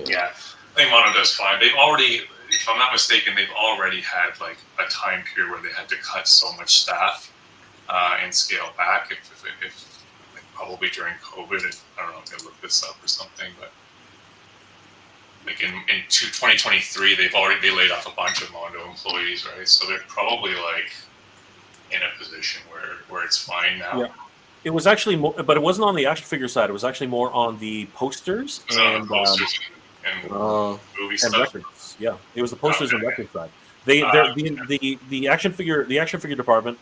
yeah, I think Mono does fine. They've already, if I'm not mistaken, they've already had like a time period where they had to cut so much staff and scale back. If like, probably during COVID, I don't know if they looked this up or something, but like in 2023, they laid off a bunch of Mondo employees, right? So they're probably like in a position where it's fine now. Yeah. It was actually more, but it wasn't on the action figure side. It was actually more on the posters and movie stuff. Records. Yeah, it was the posters and record side. The action figure department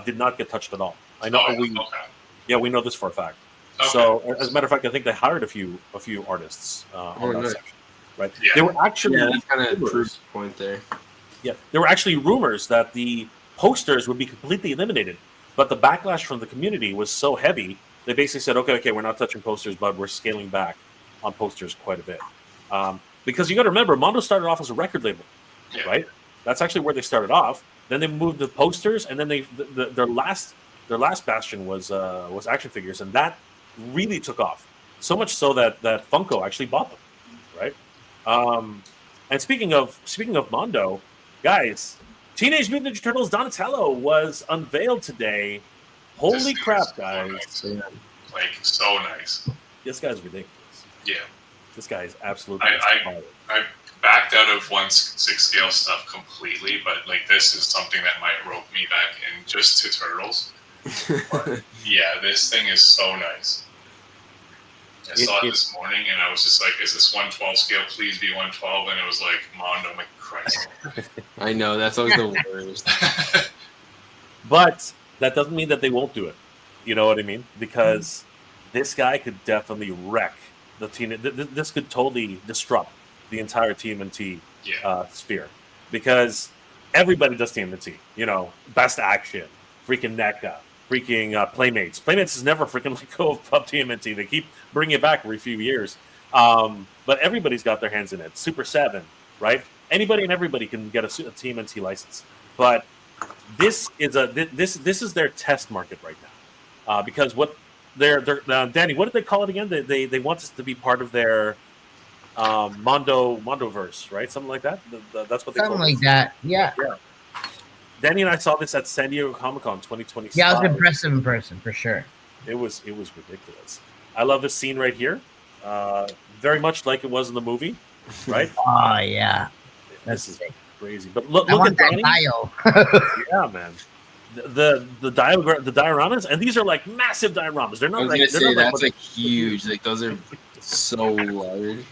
did not get touched at all. I know we know this for a fact. Okay. So as a matter of fact, I think they hired a few artists on that section. Right? Yeah. They were actually that kind of proves the point there. Yeah, there were actually rumors that the posters would be completely eliminated, but the backlash from the community was so heavy they basically said, "Okay, we're not touching posters, but we're scaling back on posters quite a bit." Because you got to remember, Mondo started off as a record label, right? That's actually where they started off. Then they moved to posters, and then their last bastion was action figures, and that really took off. So much so that Funko actually bought them, right? And speaking of Mondo, guys, Teenage Mutant Ninja Turtles Donatello was unveiled today. Holy crap, guys! So nice. Like so nice. This guy's ridiculous. Yeah. This guy is absolutely. I backed out of 1/6 scale stuff completely, but like this is something that might rope me back in just to Turtles. But, yeah, this thing is so nice. I saw it this morning, and I was just like, "Is this 1/12 scale? Please be 1/12." And it was like Mondo. I'm like, Christ. I know that's always the worst. But that doesn't mean that they won't do it. You know what I mean? Because this guy could definitely wreck the team. This could totally disrupt the entire TMNT sphere, because everybody does TMNT. Best action, freaking NECA, freaking Playmates. Playmates has never freaking let go of TMNT. They keep bringing it back every few years. But everybody's got their hands in it. Super 7, right? Anybody and everybody can get a TMNT license. But this is this is their test market right now, because what they're Danny, what did they call it again? They want us to be part of their Mondoverse, right? Something like that. That's what they Something told like us. that. Yeah. Yeah. Danny and I saw this at San Diego Comic Con Yeah, it was 2025. impressive in person for sure. It was ridiculous. I love this scene right here. Very much like it was in the movie, right? Oh yeah. This That's is sick. crazy. But look I at want that Donnie. dial. Yeah, man. The dioramas, and these are like massive dioramas. They're I not was like gonna they're say not like that's what like huge. Like those are so large.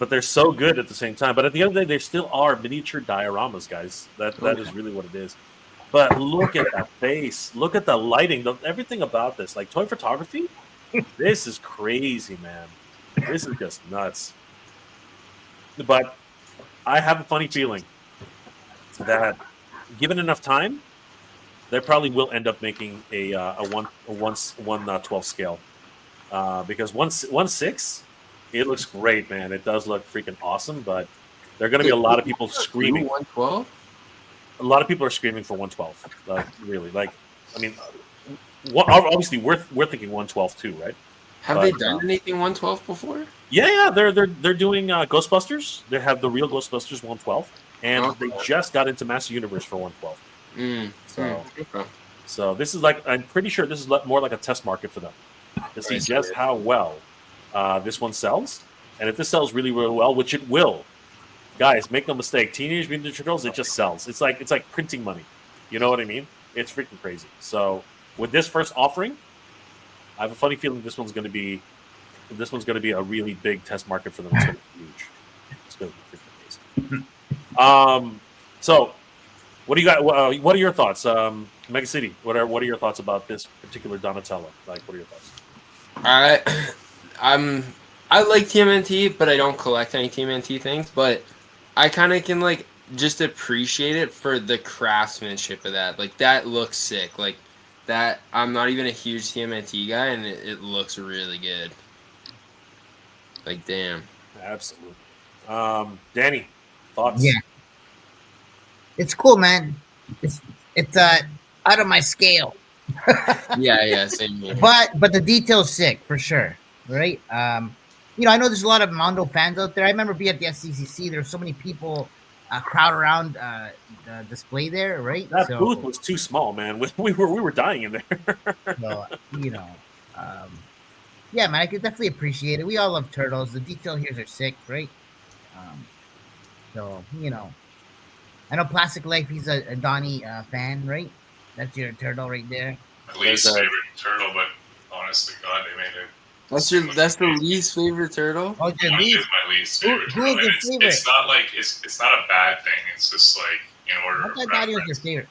but they're so good at the same time. But at the end of the day, they still are miniature dioramas, guys. That is really what it is. But look at that face. Look at the lighting. Everything about this, like toy photography, this is crazy, man. This is just nuts. But I have a funny feeling that, given enough time, they probably will end up making a 12 scale, because 1/6, it looks great, man. It does look freaking awesome, but there are going to be a lot of people screaming. 112. A lot of people are screaming for 112. Like really, like I mean, obviously we're thinking 112 too, right? Have they done anything 112 before? Yeah, they're doing Ghostbusters. They have the real Ghostbusters 112, and they just got into Master Universe for 112. So this is like, I'm pretty sure this is more like a test market for them to see just how well this one sells. And if this sells really, really well, which it will, guys, make no mistake, Teenage Mutant Ninja Turtles, it just sells. It's like printing money. You know what I mean? It's freaking crazy. So with this first offering, I have a funny feeling this one's going to be a really big test market for them. It's going to be huge. It's going to be freaking amazing. So what do you got? What are your thoughts, Mega City? What are your thoughts about this particular Donatello? Like, what are your thoughts? I like TMNT, but I don't collect any TMNT things. But I kind of can like just appreciate it for the craftsmanship of that. Like that looks sick. Like that. I'm not even a huge TMNT guy, and it looks really good. Like damn. Absolutely. Danny, thoughts? Yeah. It's cool, man. It's out of my scale. Yeah, same here. But the detail's sick for sure, right? I know there's a lot of Mondo fans out there. I remember being at the SCCC. There were so many people crowd around the display there, right? That booth was too small, man. We were dying in there. So, yeah, man, I could definitely appreciate it. We all love turtles. The detail here are sick, right? So I know Plastic Life. He's a Donnie fan, right? That's your turtle right there. My least favorite turtle, but honestly, God, they made it. That's the least favorite turtle. Oh, your It least. is my least favorite Who turtle. is your And favorite? it's not like it's not a bad thing. It's just like in order. I thought Donnie was your favorite.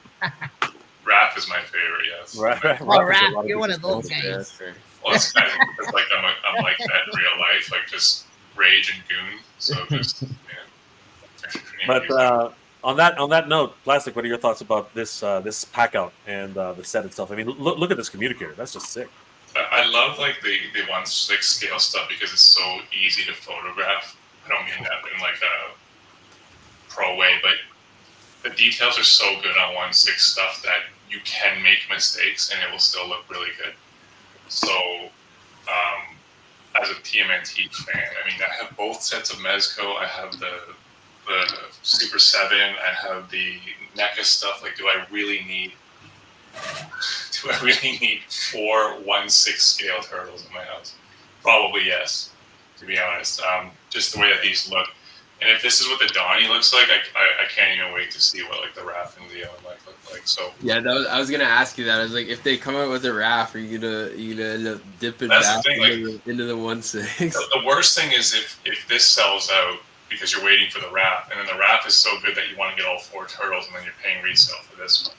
Raph is my favorite. Yes. Right. Oh, Raph, you're one of those guys. Well, it's kind of because like I'm like that in real life, like just rage and goon. So just But on that note, Plastic, what are your thoughts about this pack out and the set itself? I mean, look at this communicator. That's just sick. I love like the 1/6 scale stuff because it's so easy to photograph. I don't mean that in like a pro way, but the details are so good on 1/6 stuff that you can make mistakes and it will still look really good. So, as a TMNT fan, I mean, I have both sets of Mezco. I have the Super 7. I have the NECA stuff. Like, do I really need 4 1/6 scale turtles in my house? Probably yes, to be honest. Just the way that these look. And if this is what the Donnie looks like, I can't even wait to see what like the Raph and Leo might look like. So yeah, I was gonna ask you that. I was like, if they come out with a Raph, are you gonna end up dipping back into the 1/6? The worst thing is if this sells out because you're waiting for the Raph, and then the Raph is so good that you want to get all 4 turtles, and then you're paying resale for this one.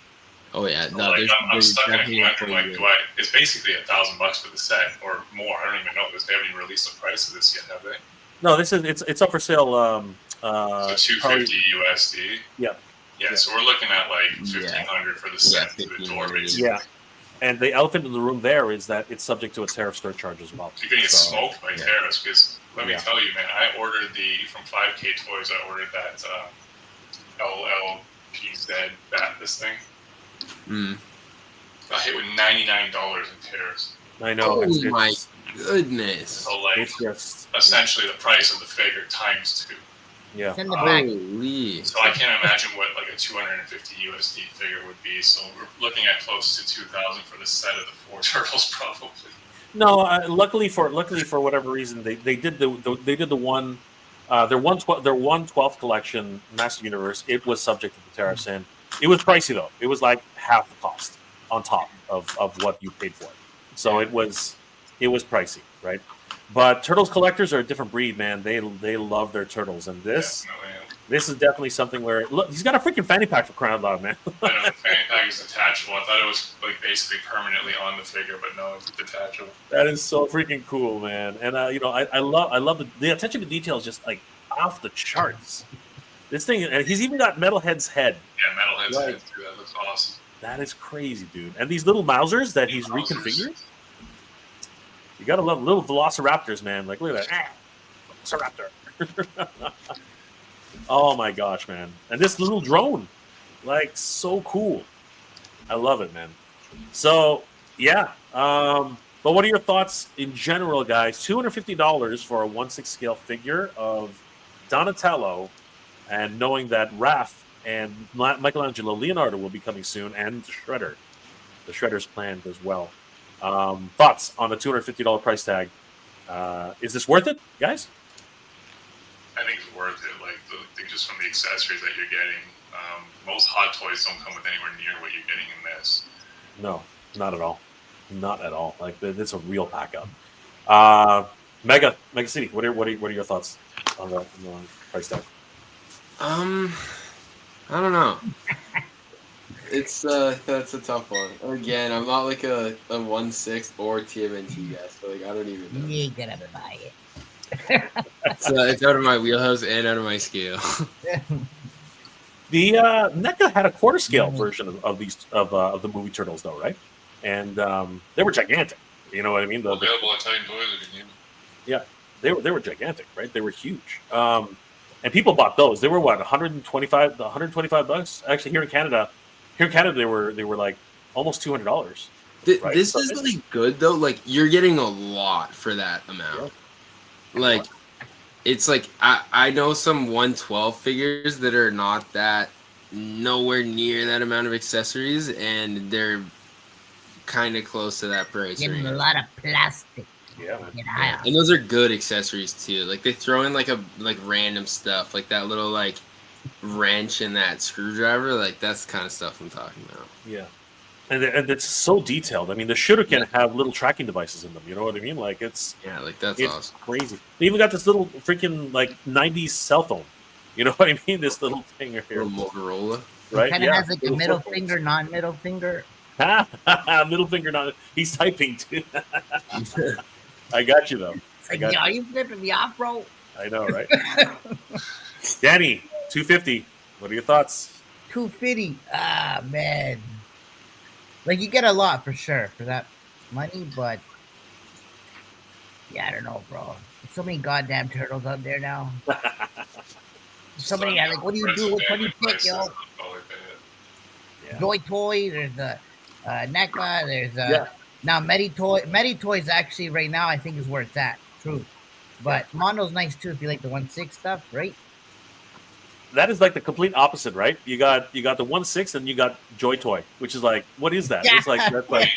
Oh yeah, So, like, I'm stuck in a conundrum. Like, it's basically $1,000 for the set or more. I don't even know this. They haven't even released the price of this yet, have they? No, it's up for sale. So $250 USD. Yeah. Yeah. So we're looking at like $1,500 for the set to the door, basically. Yeah. And the elephant in the room there is that it's subject to a tariff surcharge as well. You're gonna get smoked by tariffs because let me tell you, man. I ordered from 5K Toys. I ordered that LL PZ bat this thing. Mm. Got hit with $99 in tears. I know. Oh my goodness! So like It's just essentially the price of the figure times 2. yeah. Send it back. Holy! So I can't imagine what like a 250 USD figure would be. So we're looking at close to 2,000 for the set of the 4 turtles, probably. No, luckily for whatever reason they did the one their 1/12th collection Master Universe. It was subject to the tariffs, and it was pricey though. It was like half the cost on top of what you paid for it. So it was pricey, right? But turtles collectors are a different breed, man. They love their turtles, and this is definitely something where look, he's got a freaking fanny pack for crying out loud, man. I know the fanny pack is detachable. I thought it was like basically permanently on the figure, but no, it's detachable. That is so freaking cool, man. And I love the attention to detail is just like off the charts. This thing, and he's even got Metalhead's head. Yeah, Metalhead's head too. That looks awesome. That is crazy, dude. And these little Mousers that he's reconfigured. You gotta love little Velociraptors, man. Like, look at that. Velociraptor. Oh my gosh, man. And this little drone. Like, so cool. I love it, man. So, yeah. But what are your thoughts in general, guys? $250 for a 1/6 scale figure of Donatello, and knowing that Raph and Michelangelo Leonardo will be coming soon, and the Shredder. The Shredder's planned as well. Thoughts on the $250 price tag? Is this worth it, guys? I think it's worth it. Like just from the accessories that you're getting. Most Hot Toys don't come with anywhere near what you're getting in this. No, not at all. Not at all. Like it's a real pack up. Mega City. What are your thoughts on the price tag? I don't know. It's that's a tough one. Again, I'm not like a 1/6 or TMNT guy, so like I don't even know. You ain't gonna buy it. It's out of my wheelhouse and out of my scale. The NECA had a quarter scale version of these of the movie Turtles, though, right? And they were gigantic. You know what I mean? Available at Titan Toys if you need them. Yeah, they were gigantic, right? They were huge. And people bought those. They were what, $125? Actually, here in Canada, they were like almost $200. Right? This is like good though. Like you're getting a lot for that amount. Yeah. Like it's like I know some 1/12 figures that are not that nowhere near that amount of accessories, and they're kind of close to that price. Getting a lot of plastic. Yeah, man. Yeah. And those are good accessories too. Like they throw in like random stuff, like that little like wrench and that screwdriver. Like that's the kind of stuff I'm talking about. Yeah. And it's so detailed. I mean, the shooter have little tracking devices in them. You know what I mean? Like it's like that's it's awesome. crazy. They even got this little freaking like '90s cell phone. You know what I mean? This little thing here, Little Motorola, right? Kind of has like a middle finger, non-middle finger. Middle finger, not. He's typing too. I got you though. It's like, are you flipping me off, bro? I know, right? Danny, $250. What are your thoughts? $250. Ah, man. Like you get a lot for sure for that money, but yeah, I don't know, bro. There's so many goddamn turtles out there now. So many. Like, what do you do? Which one do you pick, yo? Yeah. Joy Toy. There's the NECA. There's now Meditoy. Meditoy's actually right now I think is where it's at. True, but Mondo's nice too if you like the 1/6 stuff, right? That is like the complete opposite, right? You got the 1/6 and you got Joy Toy, which is like, what is that? Yeah. It's like that's like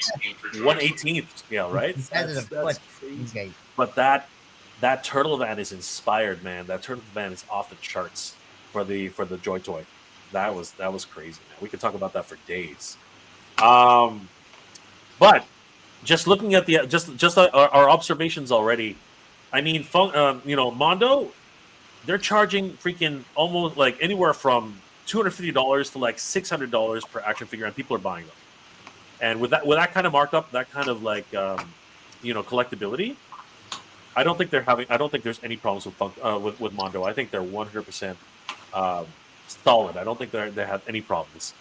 1/18th scale, right? That's crazy. But that turtle van is inspired, man. That turtle van is off the charts for the Joy Toy. That was crazy, man. We could talk about that for days. But just looking at the just our observations already, I mean, Mondo. They're charging freaking almost like anywhere from $250 to like $600 per action figure, and people are buying them. And with that kind of markup, that kind of like collectability, I don't think there's any problems with Mondo. I think they're 100% solid. I don't think they have any problems.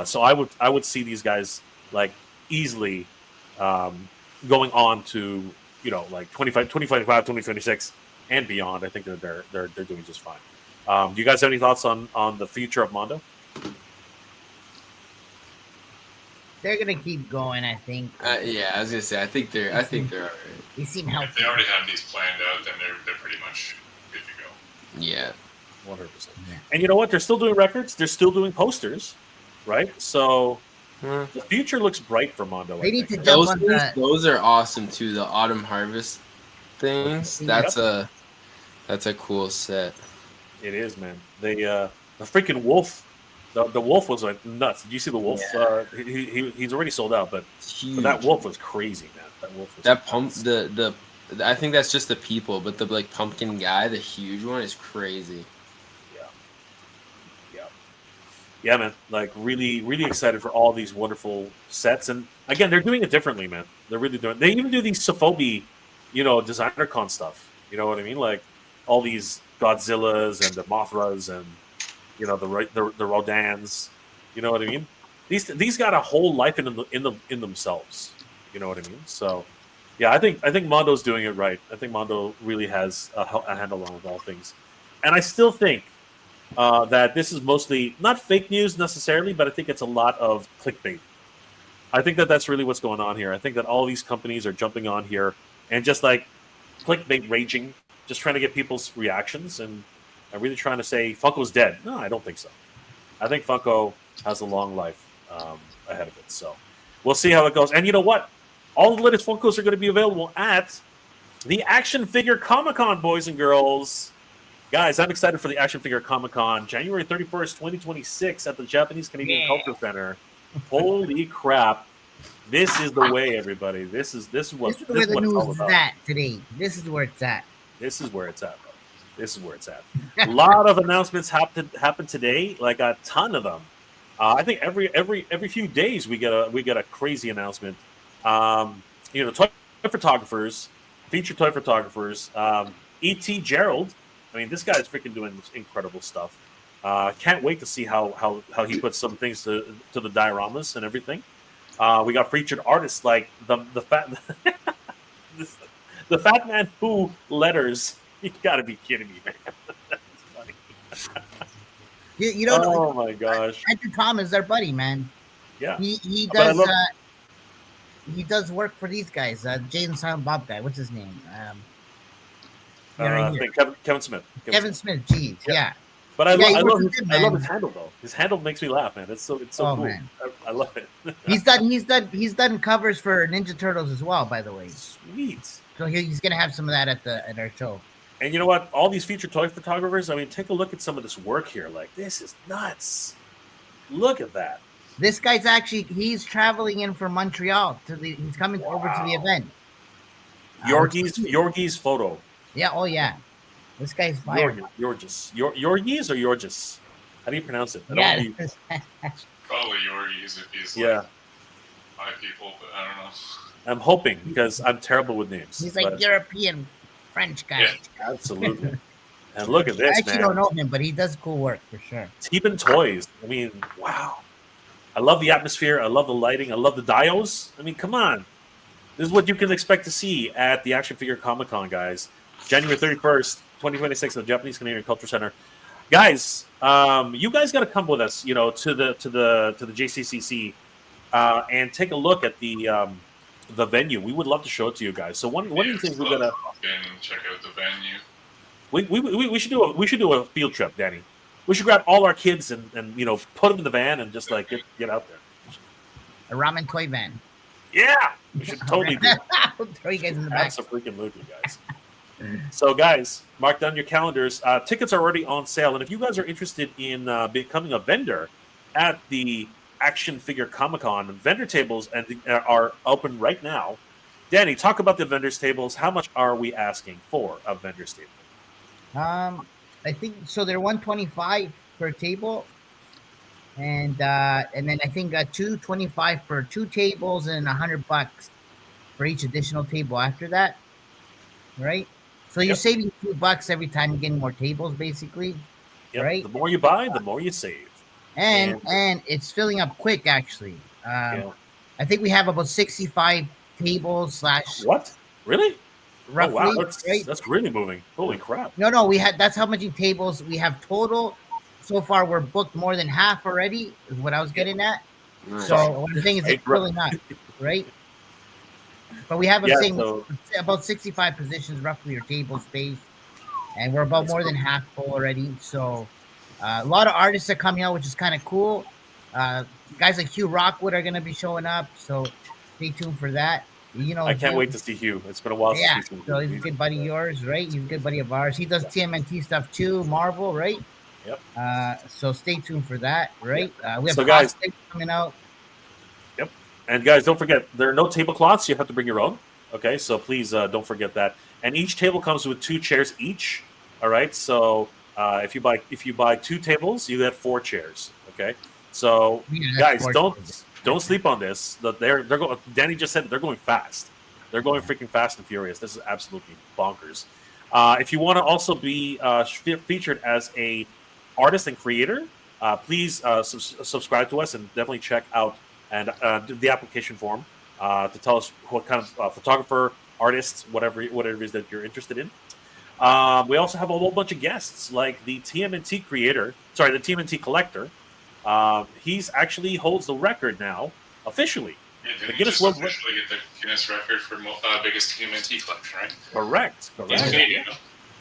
So I would see these guys like easily going on to like 2025, 2026. And beyond. I think they're doing just fine. Do you guys have any thoughts on the future of Mondo? They're gonna keep going, I think. Yeah, I was gonna say I think they're alright. They seem If healthy. they already have these planned out, then they're pretty much good to go. Yeah. 100%. Yeah. And you know what? They're still doing records. They're still doing posters, right? So Huh. the future looks bright for Mondo. They I need think. to jump on Those are awesome too. The autumn harvest things. Yep. That's a cool set. It is, man. The freaking wolf. The wolf was like nuts. Did you see the wolf? Yeah. He's already sold out, but Huge. that wolf was crazy, man. That wolf was That pump nuts. the I think that's just the people, but the like pumpkin guy, the huge one, is crazy. Yeah, man. Like really, really excited for all these wonderful sets. And again, they're doing it differently, man. They're really doing. They even do these Sofobi, designer con stuff. You know what I mean? Like all these Godzillas and the Mothras and the Rodans. You know what I mean? These got a whole life in themselves. You know what I mean? So, yeah, I think Mondo's doing it right. I think Mondo really has a handle on all things, and I still think that this is mostly not fake news necessarily, but I think it's a lot of clickbait. I think that that's really what's going on here. I think that all these companies are jumping on here and just like clickbait raging, just trying to get people's reactions and really trying to say Funko's dead. No, I don't think so. I think Funko has a long life ahead of it. So we'll see how it goes. And you know what? All the latest Funkos are going to be available at the Action Figure Comic-Con, boys and girls. Guys, I'm excited for the Action Figure Comic-Con, January 31st, 2026 at the Japanese Canadian Culture Center. Holy crap. This is the way, everybody. This is where the news is at today. This is where it's at. This is where it's at, bro. This is where it's at. A lot of announcements happen today, like a ton of them. I think every few days we get a crazy announcement. Toy photographers, featured toy photographers, E.T. Gerald. I mean, this guy is freaking doing incredible stuff. Can't wait to see how he puts some things to the dioramas and everything. We got featured artists like the fat the Fat Man Who letters. You got to be kidding me, man. That's funny. You don't know. Oh my gosh. Andrew Thomas, their buddy, man. Yeah. He does he does work for these guys. Jay and Silent Bob guy. What's his name? I think Kevin Smith. Kevin Smith. Geez, yeah. But I love him, his handle though. His handle makes me laugh, man. It's so cool. Man. I love it. He's done covers for Ninja Turtles as well, by the way. Sweet. So he's gonna have some of that at our show. And you know what? All these featured toy photographers. I mean, take a look at some of this work here. Like, this is nuts. Look at that. This guy's he's traveling in from Montreal he's coming over to the event. Yorgi's photo. Yeah. Oh yeah. This guy's fire. Yorgis or Yorgis. How do you pronounce it? Yeah. Probably Yorgies if he's yeah. Five people, but I don't know. I'm hoping because I'm terrible with names. He's like European French guy. Yeah. Absolutely. And look at this, I actually don't know him, but he does cool work for sure. Teepin Toys. I mean, wow. I love the atmosphere. I love the lighting. I love the dials. I mean, come on. This is what you can expect to see at the Action Figure Comic-Con, guys. January 31st, 2026 at the Japanese Canadian Culture Center. Guys, you guys got to come with us, to the JCCC and take a look at the venue. We would love to show it to you guys. So one of the things we're gonna check out the venue. We should do a field trip, Danny. We should grab all our kids and put them in the van and just like get out there. A ramen toy van. Yeah, we should totally do it. I'll throw you guys in the back. That's a freaking movie, guys. So, guys, mark down your calendars. Tickets are already on sale, and if you guys are interested in becoming a vendor at the Action Figure Comic-Con, vendor tables are open right now. Danny, talk about the vendors tables. How much are we asking for a vendors table? I think so. They're $125 per table, and then I think $225 for 2 tables and $100 for each additional table after that. Right. So you're saving $2 every time you're getting more tables, basically. Yep. Right. The more you buy, the more you save. And it's filling up quick, actually. I think we have about 65 tables / What? Really? Roughly, oh, wow. right? That's really moving. Holy crap. No, that's how many tables we have total. So far, we're booked more than half already, is what I was getting at. Nice. So what I'm saying is Right, it's really not, right? But we have Yeah, saying so about 65 positions roughly or table space, and we're about more than half full already. So a lot of artists are coming out, which is kind of cool. Guys like Hugh Rockwood are going to be showing up, so stay tuned for that. You know, I can't Hugh, wait to see Hugh. It's been a while since yeah. we've seen So Hugh. he's a good buddy of yours, right? He's a good buddy of ours. He does TMNT stuff too, Marvel, right? Yep. So stay tuned for that, right? We have So, guys, cosplay coming out. yep. And guys, don't forget there are no tablecloths. You have to bring your own. Okay, so please don't forget that. And each table comes with 2 chairs each. All right. So if you buy 2 tables, you get 4 chairs. Okay. So Yeah, that's guys, fortunate. don't sleep on this. That they're going. Danny just said they're going fast. They're going freaking fast and furious. This is absolutely bonkers. If you want to also be featured as a artist and creator, please subscribe to us and definitely check out and the application form to tell us what kind of photographer, artist, whatever it is that you're interested in. We also have a whole bunch of guests, like the TMNT creator, sorry, the TMNT collector. He's actually holds the record now officially. Yeah, The didn't he Guinness just World officially get the Guinness record for biggest TMNT collection, right? Correct. He's Canadian, no?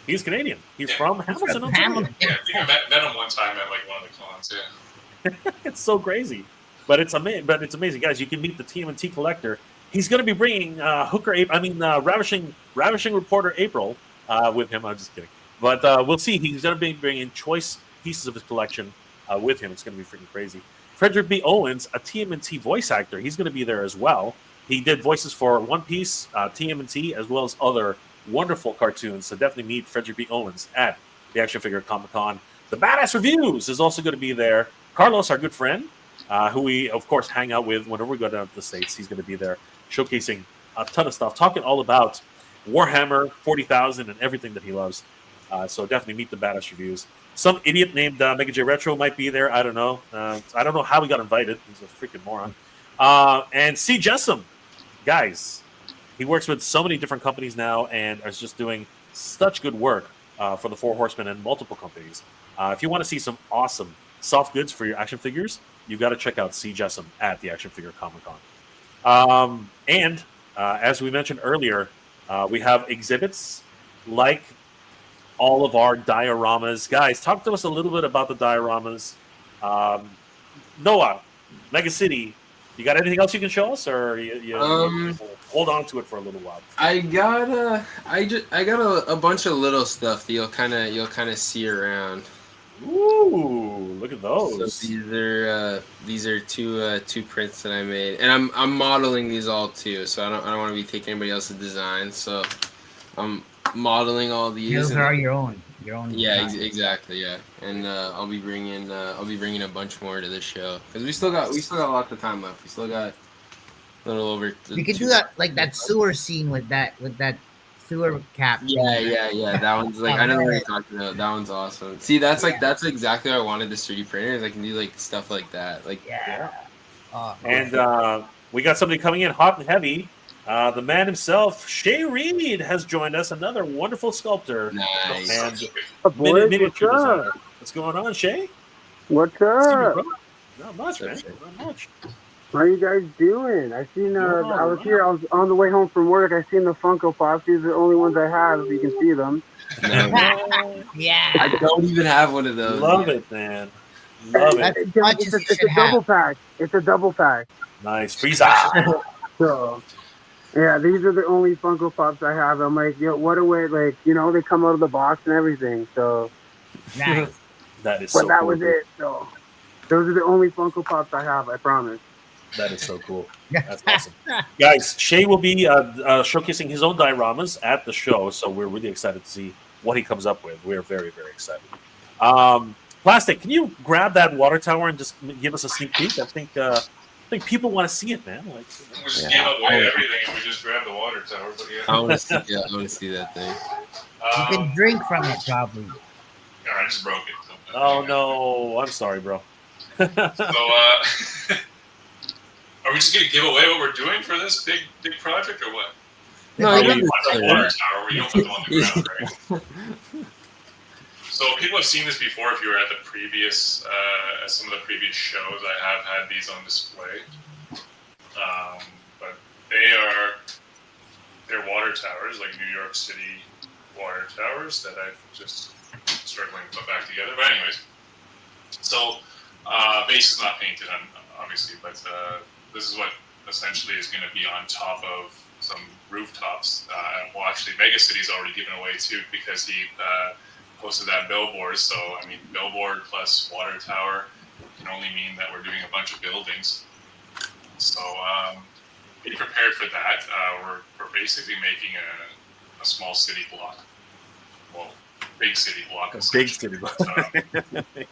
He's Canadian. He's Yeah. from Hamilton, Ontario. Hamilton. Yeah, I think I met him one time at like one of the cons. Yeah. It's so crazy, but it's amazing. But it's amazing, guys. You can meet the TMNT collector. He's going to be bringing Ravishing reporter April with him. I'm just kidding, but we'll see. He's going to be bringing choice pieces of his collection with him. It's going to be freaking crazy. Frederick B. Owens, a TMNT voice actor, he's going to be there as well. He did voices for One Piece, TMNT, as well as other wonderful cartoons. So definitely meet Frederick B. Owens at the Action Figure Comic Con. The Badass Reviews is also going to be there. Carlos, our good friend, who we, of course, hang out with whenever we go down to the States, he's going to be there showcasing a ton of stuff, talking all about Warhammer 40,000 and everything that he loves. So definitely meet the Badass Reviews. Some idiot named Mega J Retro might be there. I don't know. I don't know how he got invited. He's a freaking moron. And C. Jessam, guys, he works with so many different companies now and is just doing such good work for the Four Horsemen and multiple companies. If you want to see some awesome soft goods for your action figures, you got to check out C. Jessam at the Action Figure Comic Con. And as we mentioned earlier, we have exhibits like all of our dioramas. Guys, talk to us a little bit about the dioramas. Noah, Mega City, you got anything else you can show us, or you hold on to it for a little while? I got a bunch of little stuff that you'll kind of see around. Ooh, look at those. So these are two prints that I made, and I'm modeling these all too. So I don't want to be taking anybody else's design. So I'm modeling all these. Those are your own. Yeah, design. exactly. Yeah, and I'll be bringing a bunch more to this show because we still got lots of time left. We still got a little over. You can do that like that sewer scene with that sewer cap. Yeah. That one's like I know what you're talking about. That one's awesome. See, that's exactly what I wanted this 3D printer. Is I can do like stuff like that. Like And we got somebody coming in hot and heavy. The man himself, Shay Reed, has joined us. Another wonderful sculptor. Nice. And miniature designer. What's going on, Shay? What's up? Not much, man. Not much. How are you guys doing? I seen I was here. I was on the way home from work. I seen the Funko Pops. These are the only ones I have. If you can see them. Yeah. I don't even have one of those. Love it, man. Love it. It's a double pack. It's a double pack. Nice. Frieza. So, yeah, these are the only Funko Pops I have. I'm like, yo, what a way! Like, you know, they come out of the box and everything. So, Nice. That is but so that cool. was it. So, those are the only Funko Pops I have. I promise. That is so cool. That's awesome. Guys, Shay will be showcasing his own dioramas at the show, so we're really excited to see what he comes up with. We're very, very excited. Plastic, can you grab that water tower and just give us a sneak peek? I think people want to see it, man. Like, We just gave away everything and we just grabbed the water tower. But yeah. I want to see that thing. You can drink from it probably. Yeah, I just broke it. So, oh no, I'm sorry, bro. So, are we just going to give away what we're doing for this big project or what? No, you You want the water tower where you don't put them on the ground, right? So people have seen this before. If you were at the previous, some of the previous shows, I have had these on display. But they're water towers, like New York City water towers that I've just struggling to put back together. But anyways, so base is not painted, obviously, but this is what essentially is going to be on top of some rooftops. Well, actually, Mega City's already given away too because he posted that billboard. So, I mean, billboard plus water tower can only mean that we're doing a bunch of buildings. So, be prepared for that. We're basically making a small city block. Well, big city block. Big city block.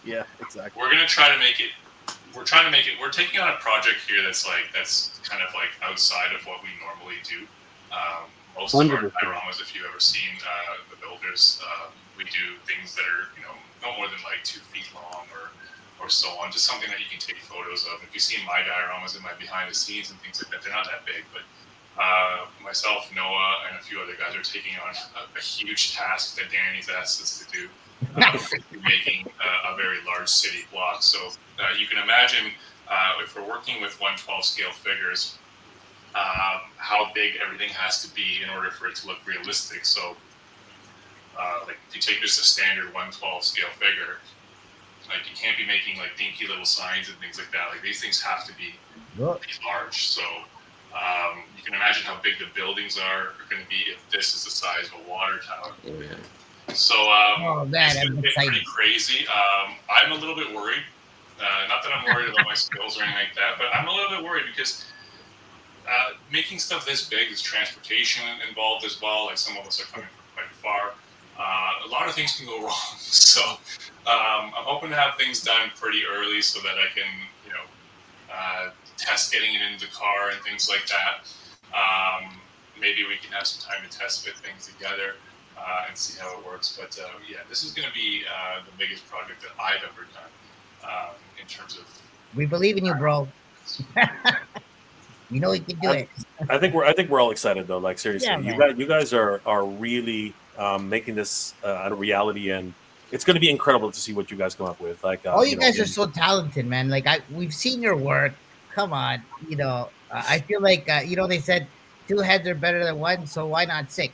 Yeah, exactly. We're gonna try to make it. We're trying to make it. We're taking on a project here that's kind of like outside of what we normally do. Most of our dioramas, if you've ever seen the builders, we do things that are no more than like 2 feet long or so on. Just something that you can take photos of. If you see my dioramas in my behind the scenes and things like that, they're not that big, but myself, Noah, and a few other guys are taking on a huge task that Danny's asked us to do, making a very large city block. So you can imagine if we're working with 1/12 scale figures, how big everything has to be in order for it to look realistic. So like if you take just a standard 1/12 scale figure, like you can't be making like dinky little signs and things like that. Like these things have to be large. So you can imagine how big the buildings are going to be if this is the size of a water tower. Oh, yeah. So it's pretty crazy. I'm a little bit worried. Not that I'm worried about my skills or anything like that, but I'm a little bit worried because making stuff this big, there's transportation involved as well. Like some of us are coming from quite far. A lot of things can go wrong. So I'm hoping to have things done pretty early so that I can, test getting it into the car and things like that. Maybe we can have some time to test fit things together and see how it works. But yeah, this is going to be the biggest project that I've ever done in terms of. We believe in you, bro. You know you can do it. I think we're all excited though. Like seriously, Yeah, you guys are really making this a reality, and it's going to be incredible to see what you guys come up with. Like, you guys are so talented, man. Like we've seen your work. Come on, I feel like they said 2 heads are better than 1, so why not 6?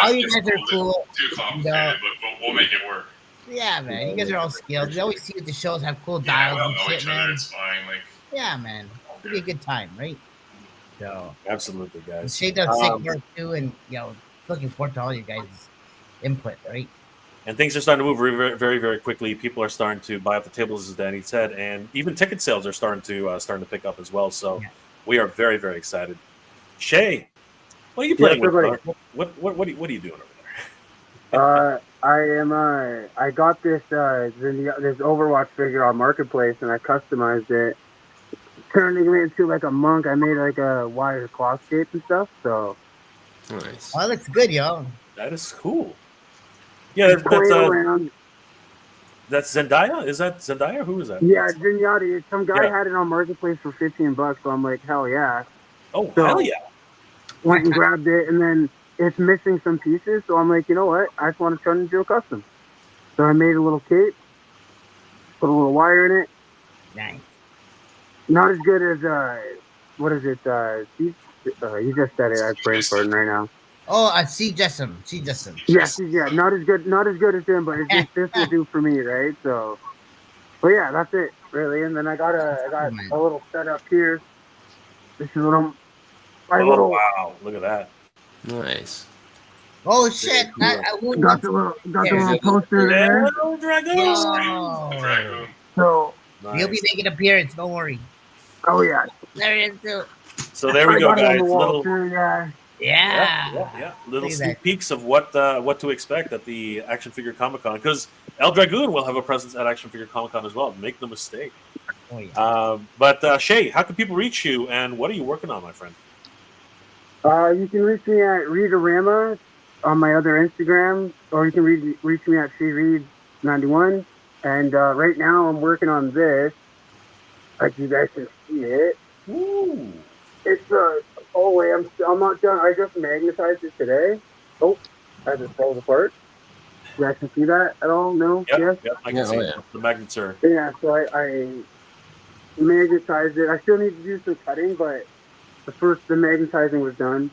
All you guys are cool. Too complicated, but we'll make it work. Yeah, man. You guys are all skilled. We always see at the shows have cool Yeah, dials we all and know shit, each man. other. It's fine. Like, Yeah, man. It'll be a good time, right? So absolutely, guys. Shay does sick work too, and looking forward to all you guys' input, right? And things are starting to move very, very, very quickly. People are starting to buy up the tables, as Danny said, and even ticket sales are starting to pick up as well. So we are very, very excited. Shay, what are you playing with? What are you doing over there? I got this this Overwatch figure on Marketplace, and I customized it, turning it into like a monk. I made like a wire clothscape and stuff. So nice. Oh, that looks good, yo. That is cool. Yeah, that's Zendaya. Is that Zendaya? Who is that? Yeah, Zenyatta. Some guy had it on Marketplace for $15, so I'm like, hell yeah. Oh, so hell yeah. Went and grabbed it, and then it's missing some pieces, so I'm like, you know what? I just want to turn it into a custom. So I made a little cape, put a little wire in it. Nice. Not as good as, what is it? You just said it. I'm brain farting right now. Oh, C. Jessam. Yeah, not as good as him, but it's just, this will do for me, right? So, but yeah, that's it, really. And then I got a little setup here. This is wow, look at that. Nice. Oh shit! Got the little poster there. Dragoon. So you'll be making an appearance. Don't worry. Oh yeah. There it is too. So there we go, guys. Yeah. Little sneak peeks of what to expect at the Action Figure Comic Con, because El Dragoon will have a presence at Action Figure Comic Con as well. Make no mistake. Oh, yeah. But Shay, how can people reach you, and what are you working on, my friend? You can reach me at Readarama on my other Instagram, or you can reach me at SheReads91. And right now I'm working on this. Like you guys can see it. Ooh. It's oh wait, I'm not done. I just magnetized it today. Oh, as it falls apart. You guys can see that at all? No? Yep, Yes? yep, I can Yeah, see oh, it. yeah. The magnets are. Yeah, so I magnetized it. I still need to do some cutting, but the magnetizing was done.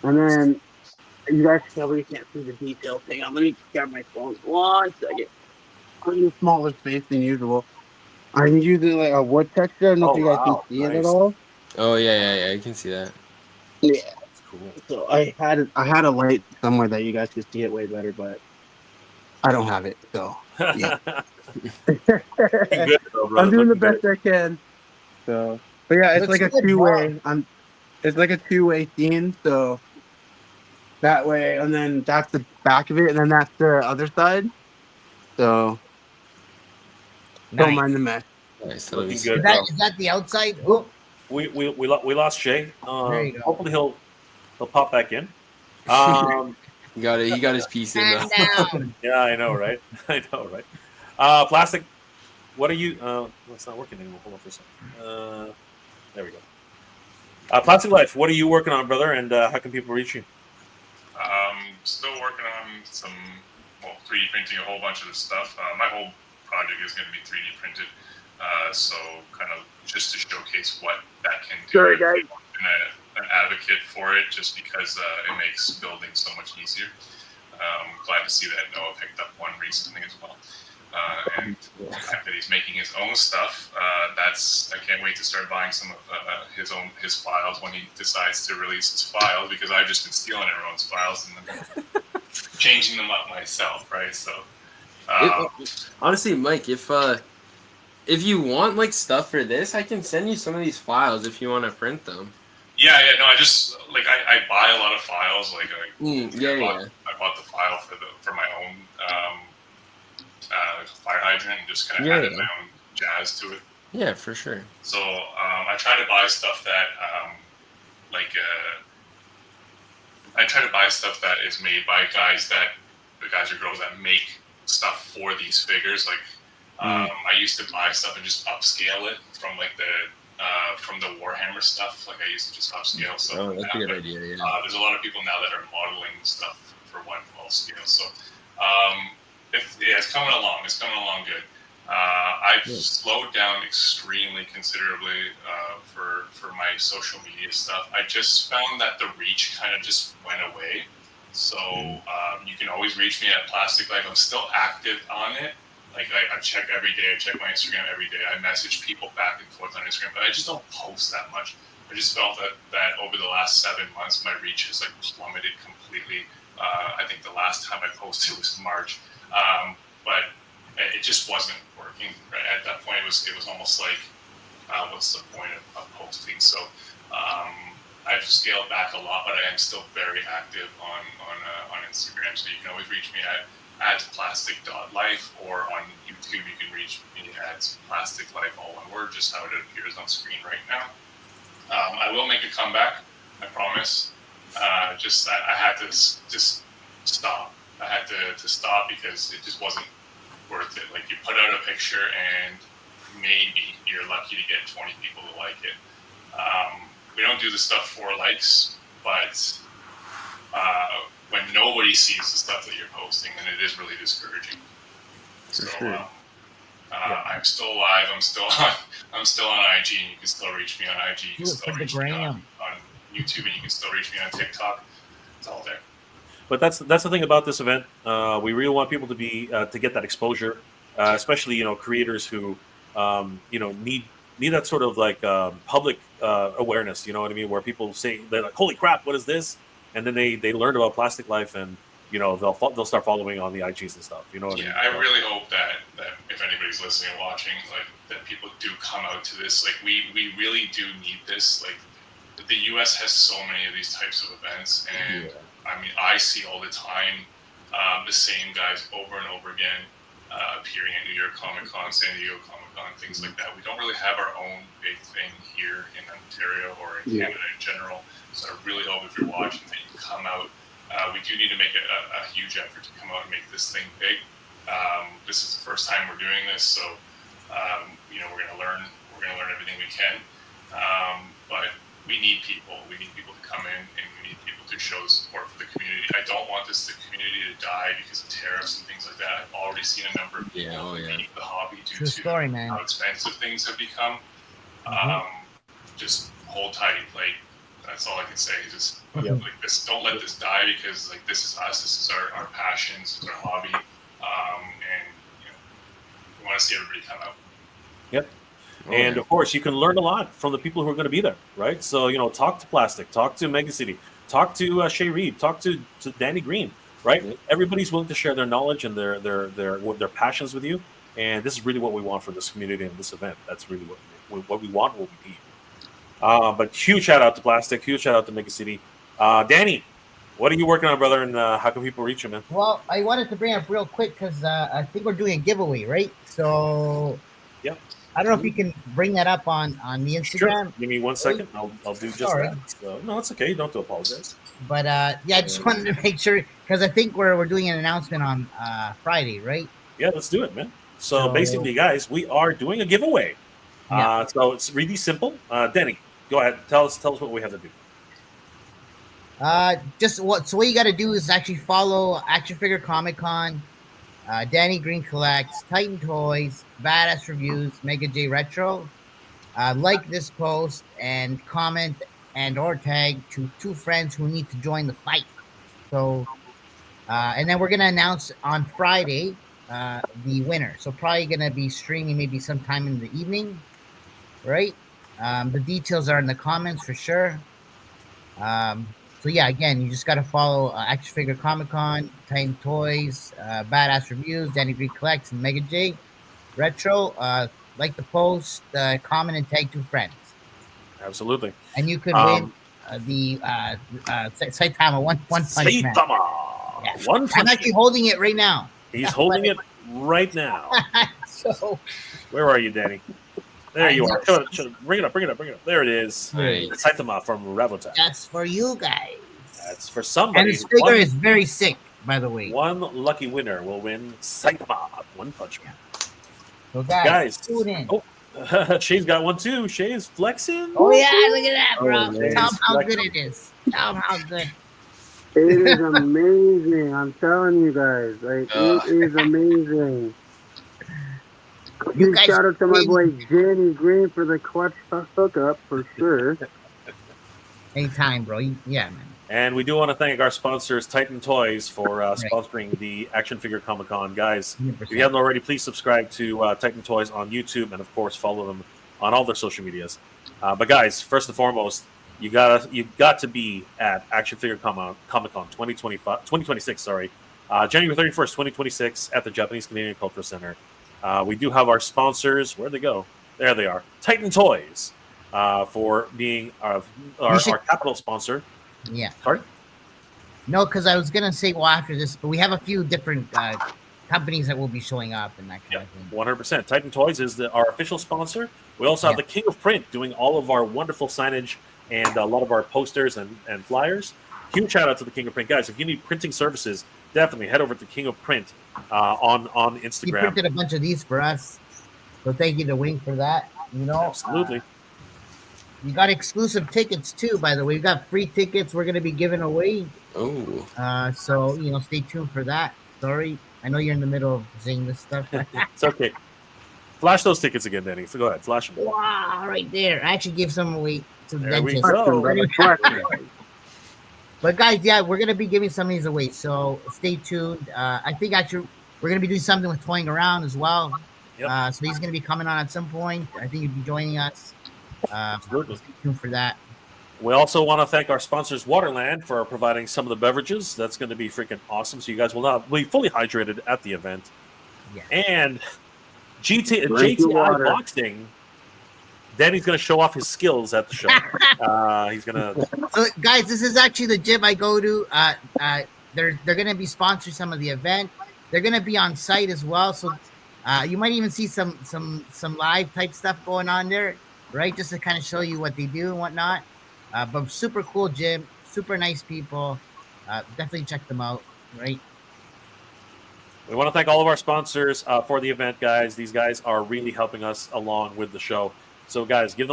And then you guys probably can't see the details. Hang on, let me grab my phone. 1 second. I'm in a smaller space than usual. I'm using like a wood texture. I don't know if Oh you guys can wow, see it at nice. all. Oh yeah, you can see that. Yeah. That's cool. So I had a light somewhere that you guys could see it way better, but I don't have it. So yeah. Looking good, though, I'm brother. doing the Looking best good. I can. So but yeah, it's Looks like a good, two-way. wow. It's like a two-way scene. So that way, and then that's the back of it, and then that's the other side. So don't Nice. mind the mess. Nice. Let me Looking see. good, bro. Is that the outside? Oop. Oh, We lost Jay. there you go. Hopefully he'll pop back in. Um, You got it. He got his piece in though. And down. yeah, I know, right? I know, right? Plastic. What are you? It's not working anymore. Hold on for a second. There we go. Plastic Life. What are you working on, brother? And how can people reach you? Still working on some 3D printing a whole bunch of stuff. My whole project is going to be 3D printed, so kind of just to showcase what that can do. Sorry, guys. An advocate for it, just because it makes building so much easier. Glad to see that Noah picked up one recently as well. And the fact that he's making his own stuff, I can't wait to start buying some of his files when he decides to release his files, because I've just been stealing everyone's files and then changing them up myself, right? So Honestly, Mike, if you want like stuff for this, I can send you some of these files if you want to print them. yeah, no, I just I buy a lot of files. I bought the file for my own fire hydrant and just kind of added my own jazz to it. Yeah, for sure. So I try to buy stuff that I try to buy stuff that is made by guys or girls that make stuff for these figures. I used to buy stuff and just upscale it from from the Warhammer stuff. I used to just upscale stuff. Oh, that's a good idea. Yeah. There's a lot of people now that are modeling stuff for 1/12 scale. So it's coming along. It's coming along good. I've slowed down extremely considerably for my social media stuff. I just found that the reach kind of just went away. So you can always reach me at Plastic Life. I'm still active on it. I check every day. I check my Instagram every day. I message people back and forth on Instagram, but I just don't post that much. I just felt that over the last 7 months, my reach has plummeted completely. I think the last time I posted was March, but it just wasn't working. Right? At that point, it was almost like, what's the point of posting? So I've scaled back a lot, but I am still very active on Instagram. So you can always reach me at plastic.life, or on YouTube you can reach me at Plastic Life, all one word, just how it appears on screen right now. I will make a comeback, I promise. I had to just stop. I had to stop because it just wasn't worth it. You put out a picture and maybe you're lucky to get 20 people to like it. We don't do the stuff for likes, but when nobody sees the stuff that you're posting, then it is really discouraging. I'm still alive. I'm still on IG, and you can still reach me on IG. You can still reach me on YouTube, and you can still reach me on TikTok. It's all there. But that's the thing about this event. We really want people to be to get that exposure, especially creators who need that sort of public awareness. You know what I mean? Where people say they're like, "Holy crap, what is this?" And then they learn about Plastic Life, and they'll start following on the IGs and stuff. You know what I mean? I really hope that if anybody's listening and watching, that people do come out to this. We really do need this. The U.S. has so many of these types of events, and I see all the time the same guys over and over again appearing at New York Comic Con, San Diego Comic Con, things like that. We don't really have our own big thing here in Ontario or in Canada in general. So I really hope if you're watching that you come out. We do need to make a huge effort to come out and make this thing big. This is the first time we're doing this, so we're going to learn. We're going to learn everything we can. But we need people. We need people to come in, and we need people to show the support for the community. I don't want the community to die because of tariffs and things like that. I've already seen a number of people leave the hobby due True to story, man. how expensive things have become. Just hold tight. Like, that's all I can say. Just like this, don't let this die, because like this is us. This is our passion. This is our hobby. And we want to see everybody come out. Yep. And of course, you can learn a lot from the people who are going to be there, right? So, talk to Plastic, talk to Mega City, talk to Shay Reed, talk to Danny Green, right? Everybody's willing to share their knowledge and their passions with you. And this is really what we want for this community and this event. That's really what we want, what we need. But huge shout out to Plastic, huge shout out to Mega City. Danny, what are you working on, brother? And how can people reach you, man? Well, I wanted to bring up real quick because I think we're doing a giveaway, right? So, yeah. I don't know if you can bring that up on the Instagram. Sure. Give me 1 second. I'll do just that. So, no, it's okay. You don't have to apologize. But I just wanted to make sure, because I think we're doing an announcement on Friday, right? Yeah, let's do it, man. So basically, guys, we are doing a giveaway. So it's really simple. Danny, go ahead. Tell us what we have to do. What you got to do is actually follow Action Figure Comic Con, Danny Green Collects, Titan Toys, Badass Reviews, Mega J Retro. Like this post and comment or tag to 2 friends who need to join the fight. So, and then we're gonna announce on Friday the winner. So probably gonna be streaming maybe sometime in the evening, right? The details are in the comments for sure. So yeah, again, you just got to follow Action Figure Comic Con, Titan Toys, Badass Reviews, Danny Green Collects, and Mega J Retro. Like the post, comment, and tag 2 friends. Absolutely. And you could win the Saitama One Punch Man. Saitama! Yeah. One Punch I'm actually holding it right now. He's holding it right now. So, where are you, Danny? There you are. Bring it up. There it is. It's Saitama from Rabotan. That's for you guys. That's for somebody. And this figure is very sick, by the way. One lucky winner will win Saitama One Punch Man. So guys, tune in. Oh, Shay's got one too. Shay's flexing. Oh yeah, look at that, bro. Oh, Tell them how good it is. Tell them how good. It is amazing. I'm telling you guys, like it is amazing. Big shout out to my boy Danny Green for the clutch hookup for sure. Anytime, bro. Yeah, man. And we do want to thank our sponsors, Titan Toys, for sponsoring the Action Figure Comic Con. Guys, 100%. If you haven't already, please subscribe to Titan Toys on YouTube, and of course, follow them on all their social medias. But guys, first and foremost, you got to be at Action Figure Comic Con 2026. Sorry, January 31st, 2026, at the Japanese Canadian Cultural Center. We do have our sponsors. Where'd they go? There they are. Titan Toys for being our capital sponsor. Yeah. Sorry? No, because I was gonna say after this, but we have a few different companies that will be showing up and that kind of thing. 100%. Titan Toys is our official sponsor. We also have the King of Print doing all of our wonderful signage and a lot of our posters and flyers. Huge shout out to the King of Print, guys. If you need printing services, definitely head over to King of Print on Instagram. He printed a bunch of these for us, so thank you to Wing for that. Absolutely. We got exclusive tickets too, by the way. We got free tickets we're gonna be giving away. Oh. So stay tuned for that. Sorry, I know you're in the middle of saying this stuff. It's okay. Flash those tickets again, Danny. So go ahead, flash them. Wow, right there. I actually gave some away to the there we dentist. go. But guys, yeah, we're gonna be giving some of these away. So stay tuned. I think actually we're gonna be doing something with Toying Around as well. Yep. So he's gonna be coming on at some point. I think he'll be joining us. Absolutely. Stay tuned for that. We also want to thank our sponsors, Waterland, for providing some of the beverages. That's going to be freaking awesome. So you guys will be fully hydrated at the event. Yeah. And JTI Boxing, Danny's going to show off his skills at the show. He's going to. So, guys, this is actually the gym I go to. They're going to be sponsoring some of the event. They're going to be on site as well. So you might even see some live type stuff going on there, right? Just to kind of show you what they do and whatnot. But super cool gym, super nice people. Definitely check them out, right? We want to thank all of our sponsors for the event, guys. These guys are really helping us along with the show. So, guys, give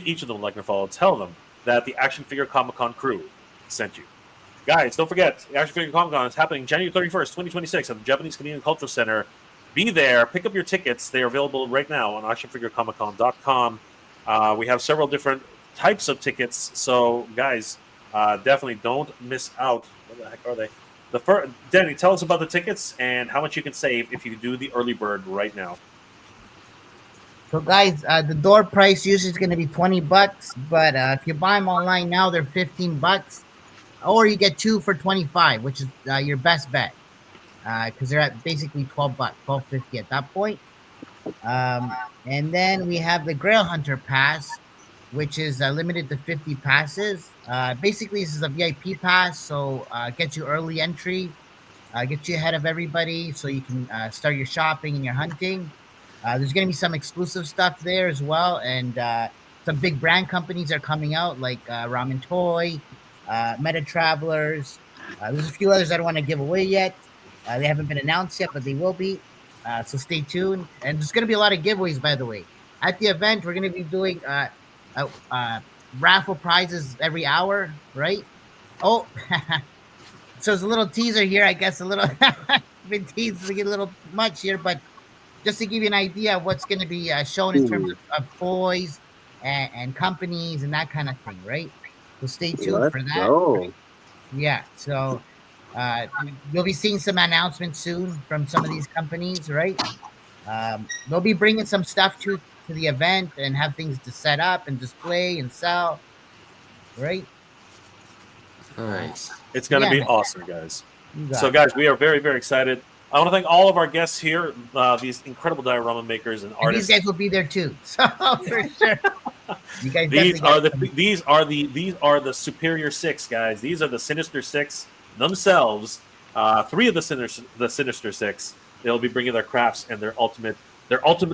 each of them a like and a follow. Tell them that the Action Figure Comic Con crew sent you. Guys, don't forget, the Action Figure Comic Con is happening January 31st, 2026 at the Japanese Canadian Cultural Center. Be there. Pick up your tickets. They are available right now on actionfigurecomiccon.com. We have several different types of tickets. So, guys, definitely don't miss out. What the heck are they? Danny, tell us about the tickets and how much you can save if you do the early bird right now. So, guys, the door price usually is going to be $20, but if you buy them online now, they're $15. Or you get 2 for $25, which is your best bet, because they're at basically $12, $12.50 at that point. And then we have the Grail Hunter Pass, which is limited to 50 passes. Basically, this is a VIP pass, so gets you early entry, gets you ahead of everybody, so you can start your shopping and your hunting. There's going to be some exclusive stuff there as well, and some big brand companies are coming out, like Ramen Toy, Meta Travelers. There's a few others I don't want to give away yet. They haven't been announced yet, but they will be. So stay tuned. And there's going to be a lot of giveaways, by the way. At the event, we're going to be doing raffle prizes every hour, right? Oh, so there's a little teaser here. I guess a little been teased to get a little much here, but just to give you an idea of what's going to be shown in terms of toys and companies and that kind of thing, right? So stay tuned for that. Go. Yeah, so you'll be seeing some announcements soon from some of these companies, right? They'll be bringing some stuff to the event and have things to set up and display and sell, right? Nice. It's going to be man. awesome, guys. So, it. guys, we are very, very excited. I want to thank all of our guests here, these incredible diorama makers and And artists. these guys will be there too, so for sure. You guys These definitely are the Superior Six, guys. These are the Sinister Six themselves. 3 of the Sinister Six. They'll be bringing their crafts and their ultimate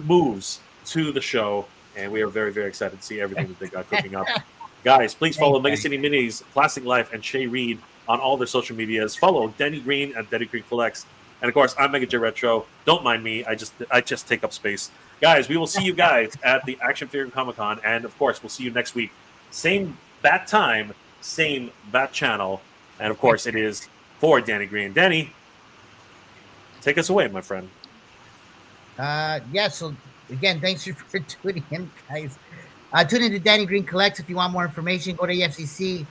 moves to the show, and we are very, very excited to see everything that they got cooking up. Guys, please follow Mega City Minis, Plastic Life, and Shay Reed on all their social medias. Follow Denny Green at Denny Green Collects. And of course, I'm Mega J Retro. Don't mind me. I just take up space. Guys, we will see you guys at the Action Figure Comic Con. And of course, we'll see you next week. Same bat time, same bat channel. And of course, it is for Danny Green. Danny, take us away, my friend. Yeah, so again, thanks for tuning in, guys. Tune into Danny Green Collects if you want more information. Go to EFCC,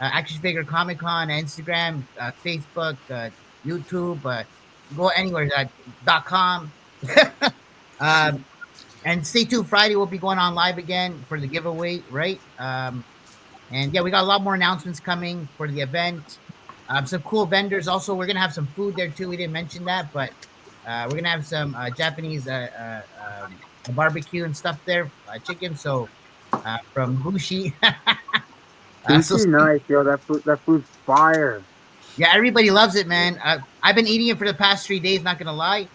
Action Figure Comic Con, Instagram, Facebook, YouTube, go anywhere, .com. And stay tuned. Friday we'll be going on live again for the giveaway, right? And yeah, we got a lot more announcements coming for the event. Some cool vendors. Also, we're gonna have some food there too. We didn't mention that, but we're gonna have some Japanese barbecue and stuff there, chicken. So from Bushi. Sushi, nice, yo. That food's fire. Yeah, everybody loves it, man. I've been eating it for the past 3 days. Not gonna lie.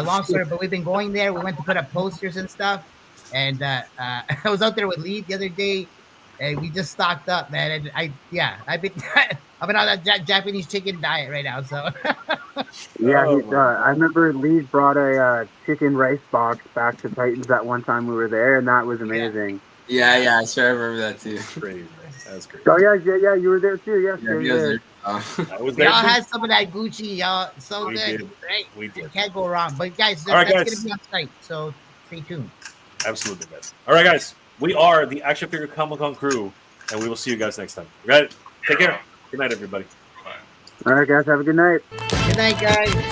Long story, but we've been going there. We went to put up posters and stuff, and I was out there with Lee the other day, and we just stocked up, man. And I've been on that Japanese chicken diet right now. So Yeah, I remember Lee brought a chicken rice box back to Titans that one time we were there, and that was amazing. Yeah, I sure I remember that too. Crazy. That was crazy. Oh yeah, you were there too. Yes, Yeah, you you were guys there. are- Was we there all too? had some of that Gucci, y'all. So We good, did. right? We did. You can't go wrong. But guys, All right, that's guys. gonna be on site. So stay tuned. Absolutely, guys. All right, guys. We are the Action Figure Comic Con crew, and we will see you guys next time. All right? Take care. Good night, everybody. Bye. All right, guys, have a good night. Good night, guys. Who's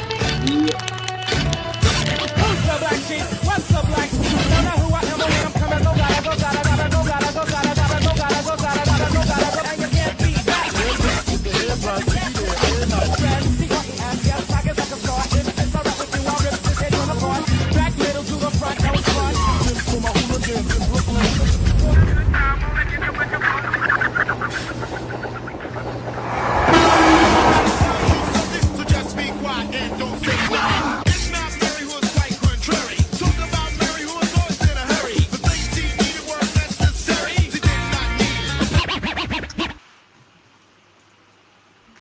the black sheep? What's the black sheep? Don't know who I am, but when I'm coming, go gotta, go gotta, gotta, go gotta, go gotta, gotta, go gotta, go gotta, gotta, go gotta, go, and you can't beat that. Yes, pockets like a straw. It's alright with you, I'll rip this head on apart. Back middle to the front, no front. To my hooligans in Brooklyn.